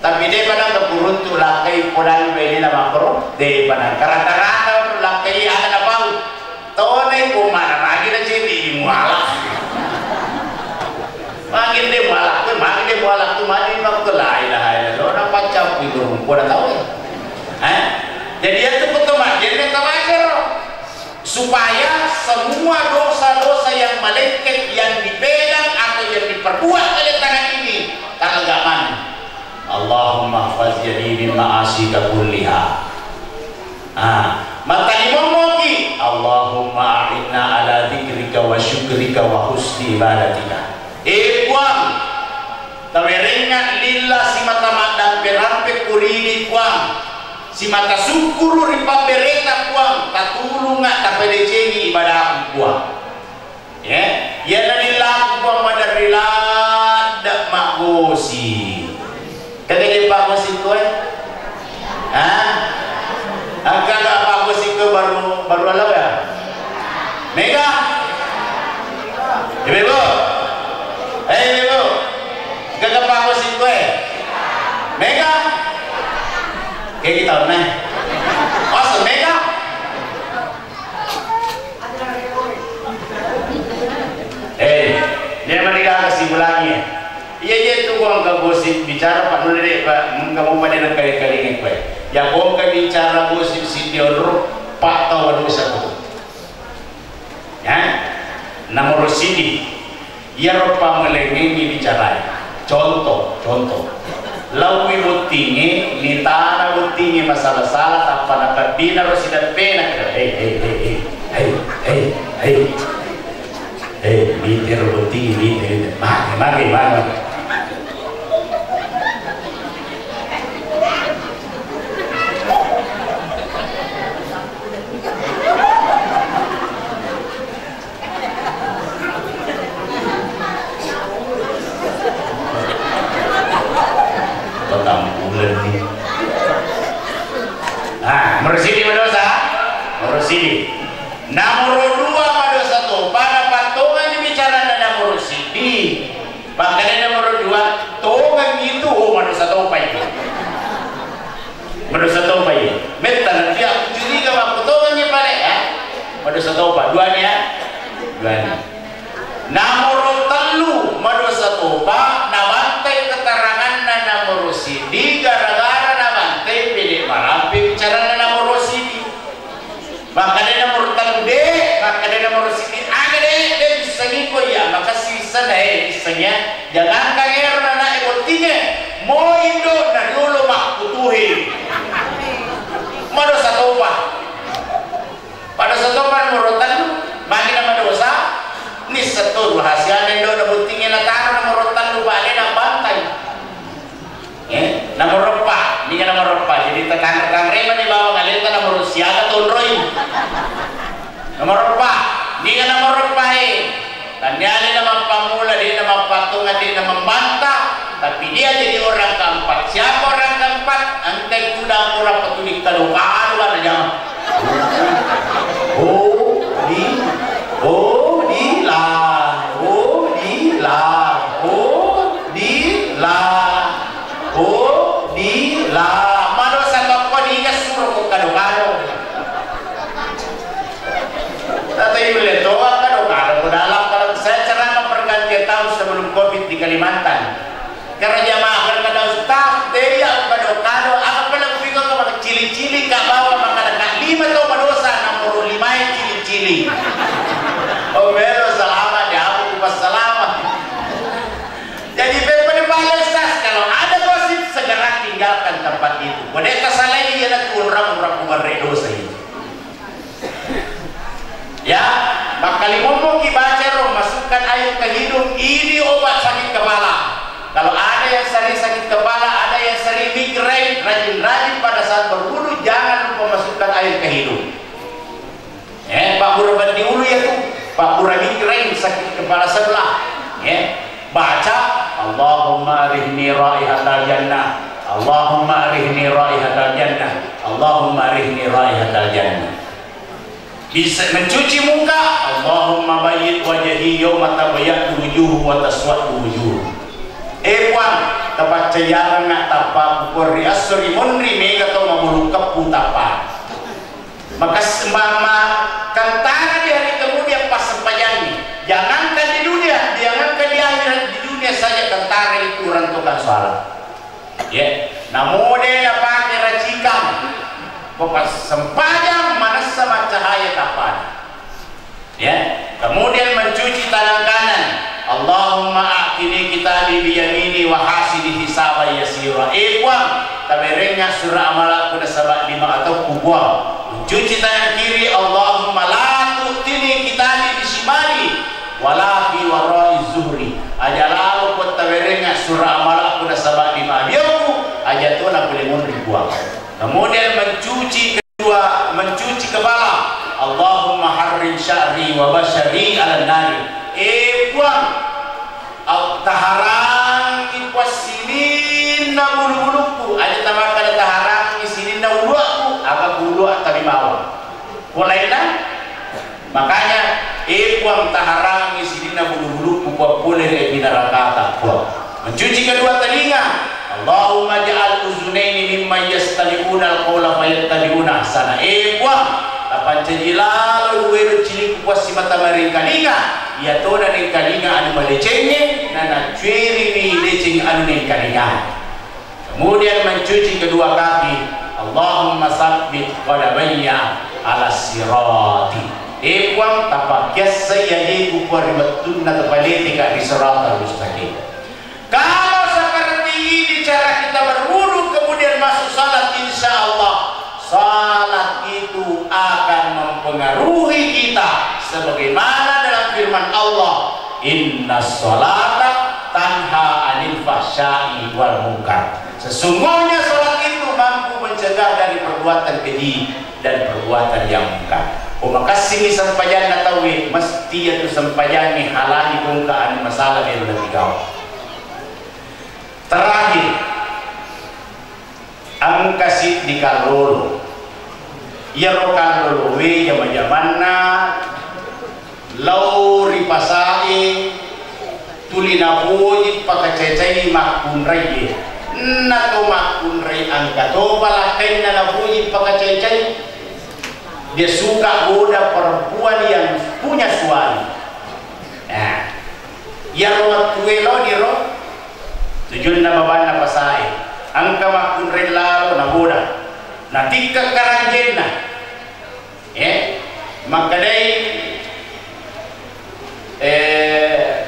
Tapi dia pada keburun tu lakai podang beli nama koro. Dia pada karang-karang lakai ada apa? Tahu ni kumana lagi dah jadi mualaf. Makin dia mualaf tu makin nak kelai dah. Orang pacau itu kau dah tahu ya. Jadi itu pertama jadi terakhir supaya semua dosa-dosa yang melekat yang dipegang atau yang diperbuat oleh tangan ini teragaman. Allahumma hafaz yadi mimma asika kulliha. Mataimomoki Allahumma a'inna ala dzikrika wa syukrika wa husni ibadatika. Kuang taweringat lillah si mata madang perampe kurini kuang si mata syukuru ripa bereta kuang tatulunga tapedecengi ibadah kuang ya lillah kuang madarilad magosi kagak dia pagosi kowe kagak pagosi ke baru alaw ya mega ibu ibu gagap ako si kue mega kayak kita nih awesome mega dia menikah kesimpulannya iya tuh gua nggak gosip bicara Pak Nuri Pak nggak mau pada nak kali-kali kue yang gua nggak bicara gosip si Theodore Pak tahu dosa tuh ya nomor sini ia rupa melengengi bicara. Contoh lawi butingi ni tanah butingi masalah salah tanpa dapat bina rosidan pena hey bitir butingi Bagaimana? Nah, merusidi berdosa, merusidi. Nomor 2 berdosa tuh pada patungan bicara dan merusidi. Makanya nomor 2 tongan itu berdosa tuh pai. Berdosa tuh pai. Metal dia curiga waktu tongannya pare ya. Berdosa tuh pai. Duanya, duanya. Nomor 3 berdosa tuh pai. Nabantai keterangan dan merusidi gara-gara nabantai pilih marampi bicara dan merusidi. Makanya nomor 3 makanya nomor sini ada deh bisa ngiko ya maka sisa deh bisanya jangan kanger anak ekotinya mau indo na dulu mak putuhi pada satu nomor 3 bagi nama dosa ini satu rahasia indo na butingnya na taruh nomor 3 balik na bantai nomor 4 ini nomor 4 jadi tekan reman di bawah ngalita nomor siaga tunroy nomor 4 ini nomor 4 dan dia nama pamula dia nama patungan dia nama membantah tapi dia jadi orang keempat. Siapa orang keempat? Antai kuda orang petulik kalukaan warna jam sebelum COVID di Kalimantan karena jamaah berkata Ustaz dia kado apa pernah pikir ke cili-cili kak bawa maka nak 5 atau dosa nomor 5 yang cili-cili oh melo selamat ya aku pas selamat jadi berbalik Ustaz kalau ada gosip segera tinggalkan tempat itu boneka salahnya dia nak kurang dosa itu ya maka ngomong baca roh masukkan air ke hidung ini obat sakit kepala kalau ada yang sering sakit kepala ada yang sering migrain rajin-rajin pada saat berwudu jangan lupa masukkan air ke hidung Pak Pura bandi ulu ya tuh Pak Pura migrain sakit kepala sebelah baca Allahumma arihni raihatal jannah Allahumma arihni raihatal jannah Allahumma arihni raihatal jannah bisa mencuci muka Allahumma bayyid wajhi yawma tabayyadu wujuh wa taswaddu wujuh puan tapat cayaran nak tapak puri asri munri mega to mabulu kapu tapak maka semama kantara di hari kemudian pas sepanjangnya jangankan di dunia jangankan di akhirat di dunia saja kantara itu orang tukang salat namun dia pakai racikan Bapak sempajang mana sama cahaya kapan kemudian mencuci tangan kanan Allahumma a'tini kitabi biyamini wa hasidi hisaba yasira puang taberengnya surah amalak pada sabak 5 atau kubuang mencuci tangan kiri Allahumma la tu'tini kitabi bisimali wala fi warai zuhri aja lalu buat taberengnya surah amalak pada sabak 5 biarku aja tuh nak boleh ribuang kemudian mencuci kepala Allahumma harrim sya'ri wa basyari ala nari puang taharang ipuas sinin na bulu-buluku aja tamakal taharang sinin na uluaku agak bulu atau bawah mulailah makanya puang taharang sinin na bulu-buluku buat boleh binarakata mencuci kedua telinga Allahumma ja'al uzunaini mimma yastami'una al-qawla fayattabi'una ahsana puang tapan cejilal uwero cilik puas si mata maring kalinga ia tona ning kalinga anu malecengnya nana cueri ni leceng anu ning kalinga kemudian mencuci kedua kaki Allahumma sabbit qadamayya ala sirati puang tapak kiasa yadi kupar ribatuna tepaliti ka di siratal mustaqim kalau seperti ini cara kita berwudu kemudian masuk salat insyaallah salat itu akan mempengaruhi kita sebagaimana dalam firman Allah inna sholata fahsya'i wal munkar. Sesungguhnya salat itu mampu mencegah dari perbuatan keji dan perbuatan yang munkar. Makasih sampajan na tawi mesti itu sampajan ni halali kung kaan masalah meron na tigaw. Terakhir, ang kasih di kalolo. Yaro kalolo we jaman-jaman na law ripasai tuli na bujit pakacecay makunray na to makunray ang kato palakain na nabujit pakacecay. Dia suka goda perempuan yang punya suami. Nah, yang tuelo ni ro tujuan na baban na pasai. Ang kamakun relaro na goda. Na tika karanjen na. Makadai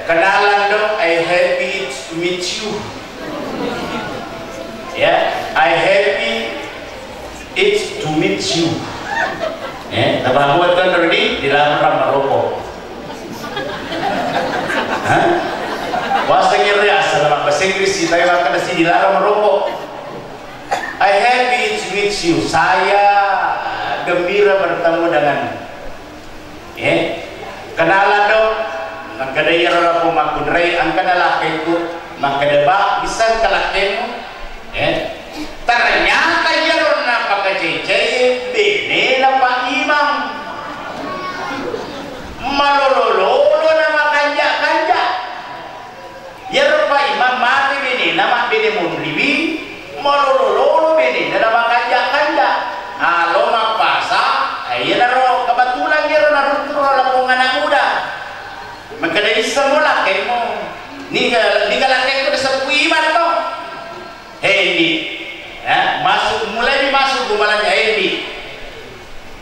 kenalan dong. I happy to meet you. I happy it's to meet you. Nabahamuat kan tadi dilarang merokok. Bahasa Inggris dalam bahasa Inggris kita akan nasi dilarang merokok. I happy to meet you. Saya gembira bertemu dengan. Kenalan dong. Nagkadaya ra po makunray ang kanalaki ko. Makadaba bisan kalakemo. Ternyata yaron na pagkacecay bene na pa imam malololo na makanja-kanja yaron pa imam mati bene na bene mundribi malololo bene na makanja-kanja alo mapasa ay na ro kabatulan yaron na rutro na kung anak muda magkadaisa mo laki mo ni kalaki ko sa puiman to hindi masuk mulai dimasuk gumalannya ini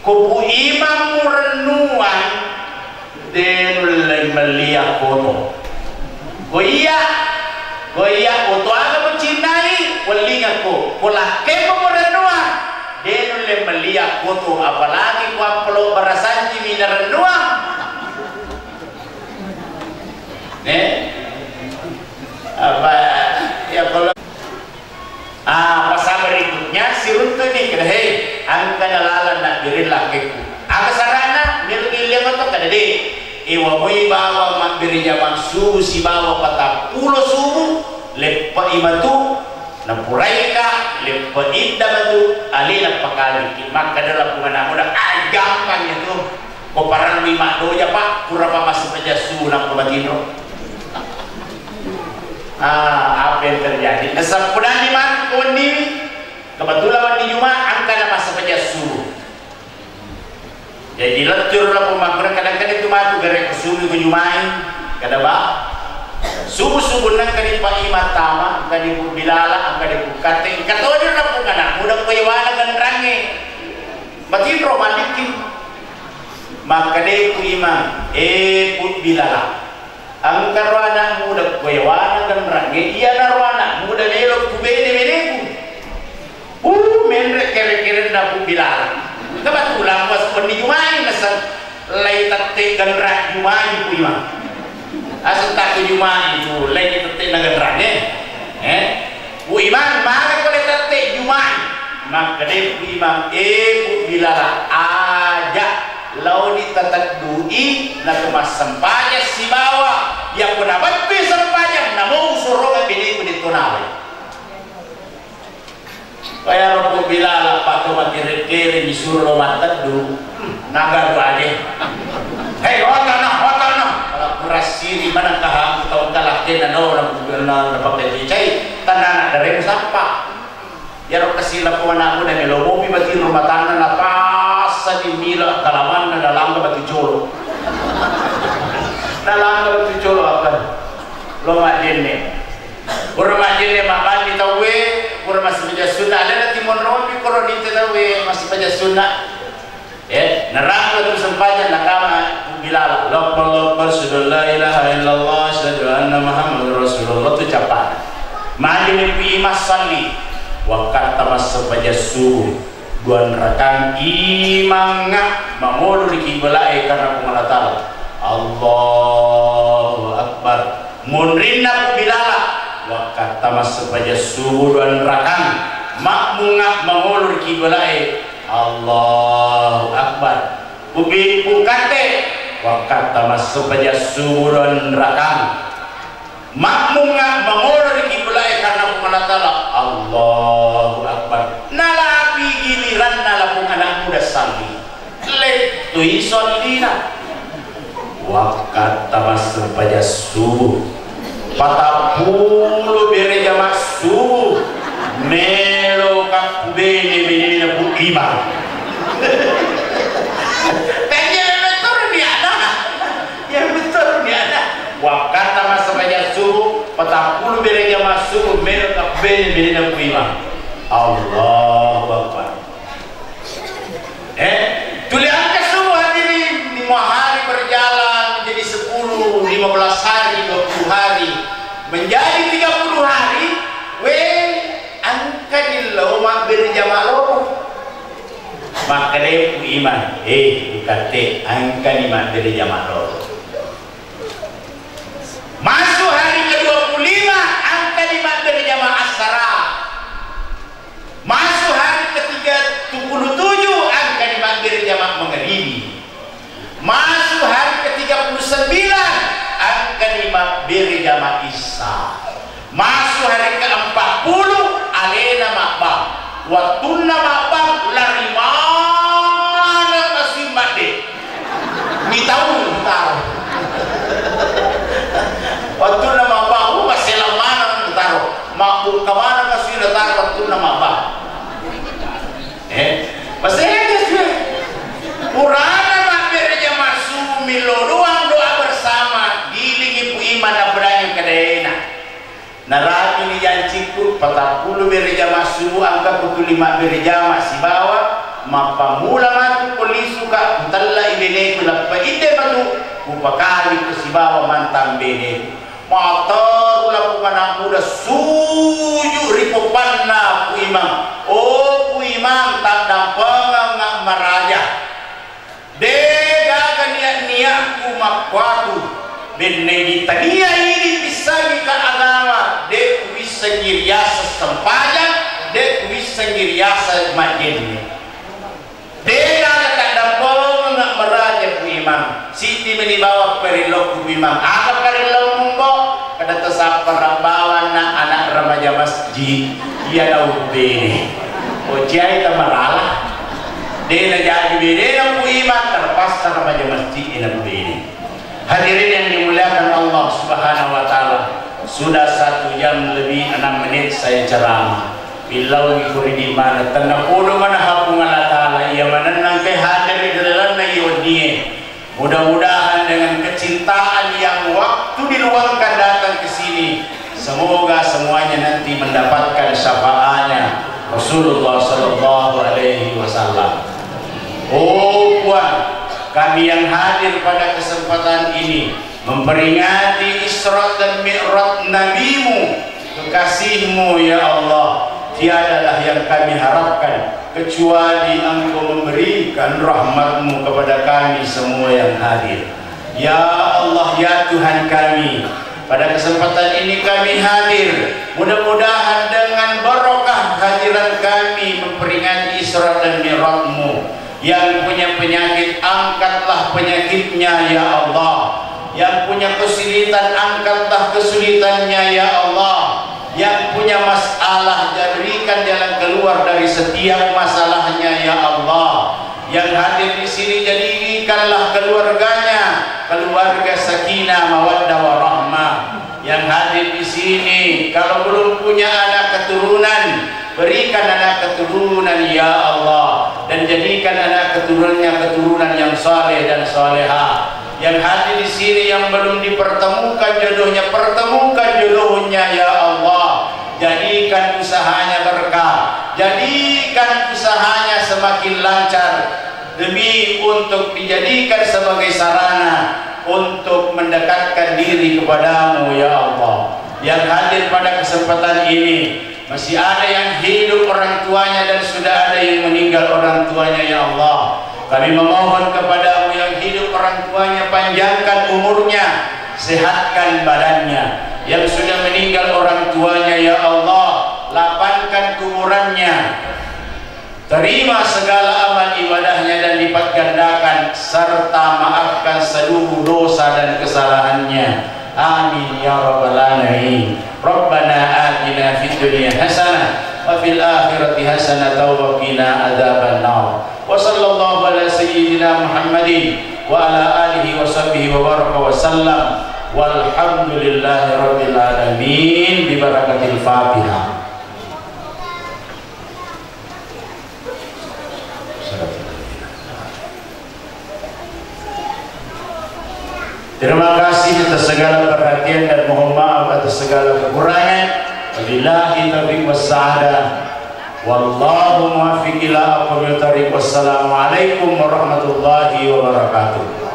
kubu imam merenuan denul melihat foto goya foto aga mencintai walingat ko pola kepo merenuan denul melihat foto apalagi kuamplo barasanji minarenuan apa ya kalau pasal berikutnya si runtu ni kena hei angka nalalan nak diri laki ku angka sarana miliki liang otak kada de iwa mui bawa mak beri jaman subuh si bawa patah pulo subuh lepa imatu napurai ka lepa inda batu alina pakali maka dalam pengenang muda gampang itu koparan lima doja pak kurapa masuk aja sunang kebatino. Apa yang terjadi? Kesempunan di mana kundi? Kebetulan di Jumat angka nama saja suruh. Jadi lecur lah pemakmuran kadang-kadang itu matu gara kesuruh ke Jumat. Kada ba? Subuh-subuh nang kadi pa imatama, kadi pu bilala, kadi pu kating. Katodir lah pungana, mudah payawana kan range. Batin romantikin. Maka deh pu imam, pu bilala. Ang karwana muda kuyawana kan range iya narwana muda nelo kubene menre kere-kere na pubilara kebetulan was pendi Jumain nasan lay tatte kan ran Jumain ku imam asal tak Jumain itu lay tatte na kan ran ku imam mana ko lay tatte Jumain maka de ku imam pubilara aja launi tatak dui na tumas sampanya si bawa yang penabat pi sampanya namo suruh bini ku ditunawai kaya robo bilala pato makiri-kiri disuruh matat du nagar bade hei watana kalau kurasiri mana kaham tau kalake na no na pakai cai tanana dari sampa ya ro kasila ko na ko na melobo pi bati rumah tangga na pasa di mila kalaman na dalam batu jolo dalam batu jolo akan lo majene urma jene makan di tawe urma sebaja sunnah ada timon romi koro di tawe masih baca sunnah nerang itu sempajan nakama bilal laqallahu la ilaha illallah asyhadu anna muhammadar rasulullah tu capat mandi pi masalli wakat tamas sebaja subuh dua rekan imam ngak mangolu di kibelai karena pengalatala Allahu Akbar munrinna bilala wakat tamas sepaja suburan rakam mak mungak mengulur kiblae Allahu Akbar ubi pukate wakat tamas sepaja suburan rakam mak mungak mengulur kiblae karena pengatala Allahu Akbar nala api giliran nala pun anak muda sami lek tui solina wakat tamas sepaja subuh 40 bere jamak subuh melo kak bene na bu imam tanya betul ni ada ya betul ni ada wakat tamas sepaja subuh 40 bere jamak subuh melo kak bene na bu imam Allahu Akbar tulisan ke semua hadirin 5 hari berjalan menjadi 10 15 hari 20 hari menjadi 30 hari angkadillah mak berjamaah lo maka dia pu iman bukate angkani mak berjamaah lo masuk hari ke-25 angkani mak berjamaah asara masuk hari ke-37 angkani mak berjamaah maghribi masuk hari ke-39 angkani mak berjamaah isya masuk hari ke-40 alena makbang watuna makbang lari mana kasih mati ni tahu tahu watuna makbang masih lama tahu makbul kemana kasih tahu watuna makbang masih ada sih Purana makbir masuk milo doang doa bersama giling ibu iman abadanya kedena narati ni janjiku 40 berjamaah subuh angka pukul 5 berjamaah si bawah mapamula matu polisi suka talla ibene kula paide batu upakali ku si bawah mantam bene motor ula pukana muda suju ripo panna ku imam ku imam tak dampang ngak maraja dega niat ku makwatu benne tania ini bisa ke agama dek bisa ngiriasa sempajan dek bisa ngiriasa madin dek tak dapat nak meraja ku imam siti menibawa perilok ku imam apa perilok mumbo kada tesapar bawa anak remaja masjid ia dah bene ojai tamarala dek na jadi bene ku imam terpaksa remaja masjid ina bene. Hadirin yang dimuliakan Allah Subhanahu wa taala, sudah 1 jam lebih 6 menit saya ceramah. Bilau ngikuri di mana tanda kudu mana hapung Allah taala ia mana nangke hadir di dalam nayodie. Mudah-mudahan dengan kecintaan yang waktu diluangkan datang ke sini, semoga semuanya nanti mendapatkan syafaatnya Rasulullah sallallahu alaihi wasallam. Oh Puan, kami yang hadir pada kesempatan ini memperingati Isra dan Mi'raj Nabimu, kekasihmu ya Allah. Tiadalah yang kami harapkan kecuali Engkau memberikan rahmat-Mu kepada kami semua yang hadir. Ya Allah, ya Tuhan kami, pada kesempatan ini kami hadir. Mudah-mudahan dengan barokah hadiran kami memperingati Isra dan Mi'raj-Mu. Yang punya penyakit, angkatlah penyakitnya ya Allah. Yang punya kesulitan, angkatlah kesulitannya ya Allah. Yang punya masalah, jadikan jalan keluar dari setiap masalahnya ya Allah. Yang hadir di sini, jadikanlah keluarganya keluarga sakinah, mawaddah, warahmah. Yang hadir di sini, kalau belum punya anak keturunan, berikan anak keturunan ya Allah, dan jadikan anak keturunannya keturunan yang saleh dan salehah. Yang hadir di sini yang belum dipertemukan jodohnya, pertemukan jodohnya ya Allah. Jadikan usahanya berkah, jadikan usahanya semakin lancar, demi untuk dijadikan sebagai sarana untuk mendekatkan diri kepadamu ya Allah. Yang hadir pada kesempatan ini, masih ada yang hidup orang tuanya dan sudah ada yang meninggal orang tuanya ya Allah. Kami memohon kepadamu yang hidup orang tuanya, panjangkan umurnya, sehatkan badannya. yang sudah meninggal orang tuanya ya Allah, lapangkan kuburannya, terima segala amal ibadahnya dan lipat gandakan, serta maafkan seluruh dosa dan kesalahannya. Amin ya rabbal alamin. Rabbana atina fid dunya hasanah wa fil akhirati hasanah wa qina adzaban nar. Wa sallallahu ala sayyidina Muhammadin wa ala alihi wa sahbihi wa baraka wa sallam. Walhamdulillahi rabbil alamin bi barakatil Fatihah. Terima kasih atas segala perhatian dan mohon maaf atas segala kekurangan. Wabillahi taufiq wassadah. Wallahu muwaffiq ila aqwamit thariq. Wassalamualaikum warahmatullahi wabarakatuh.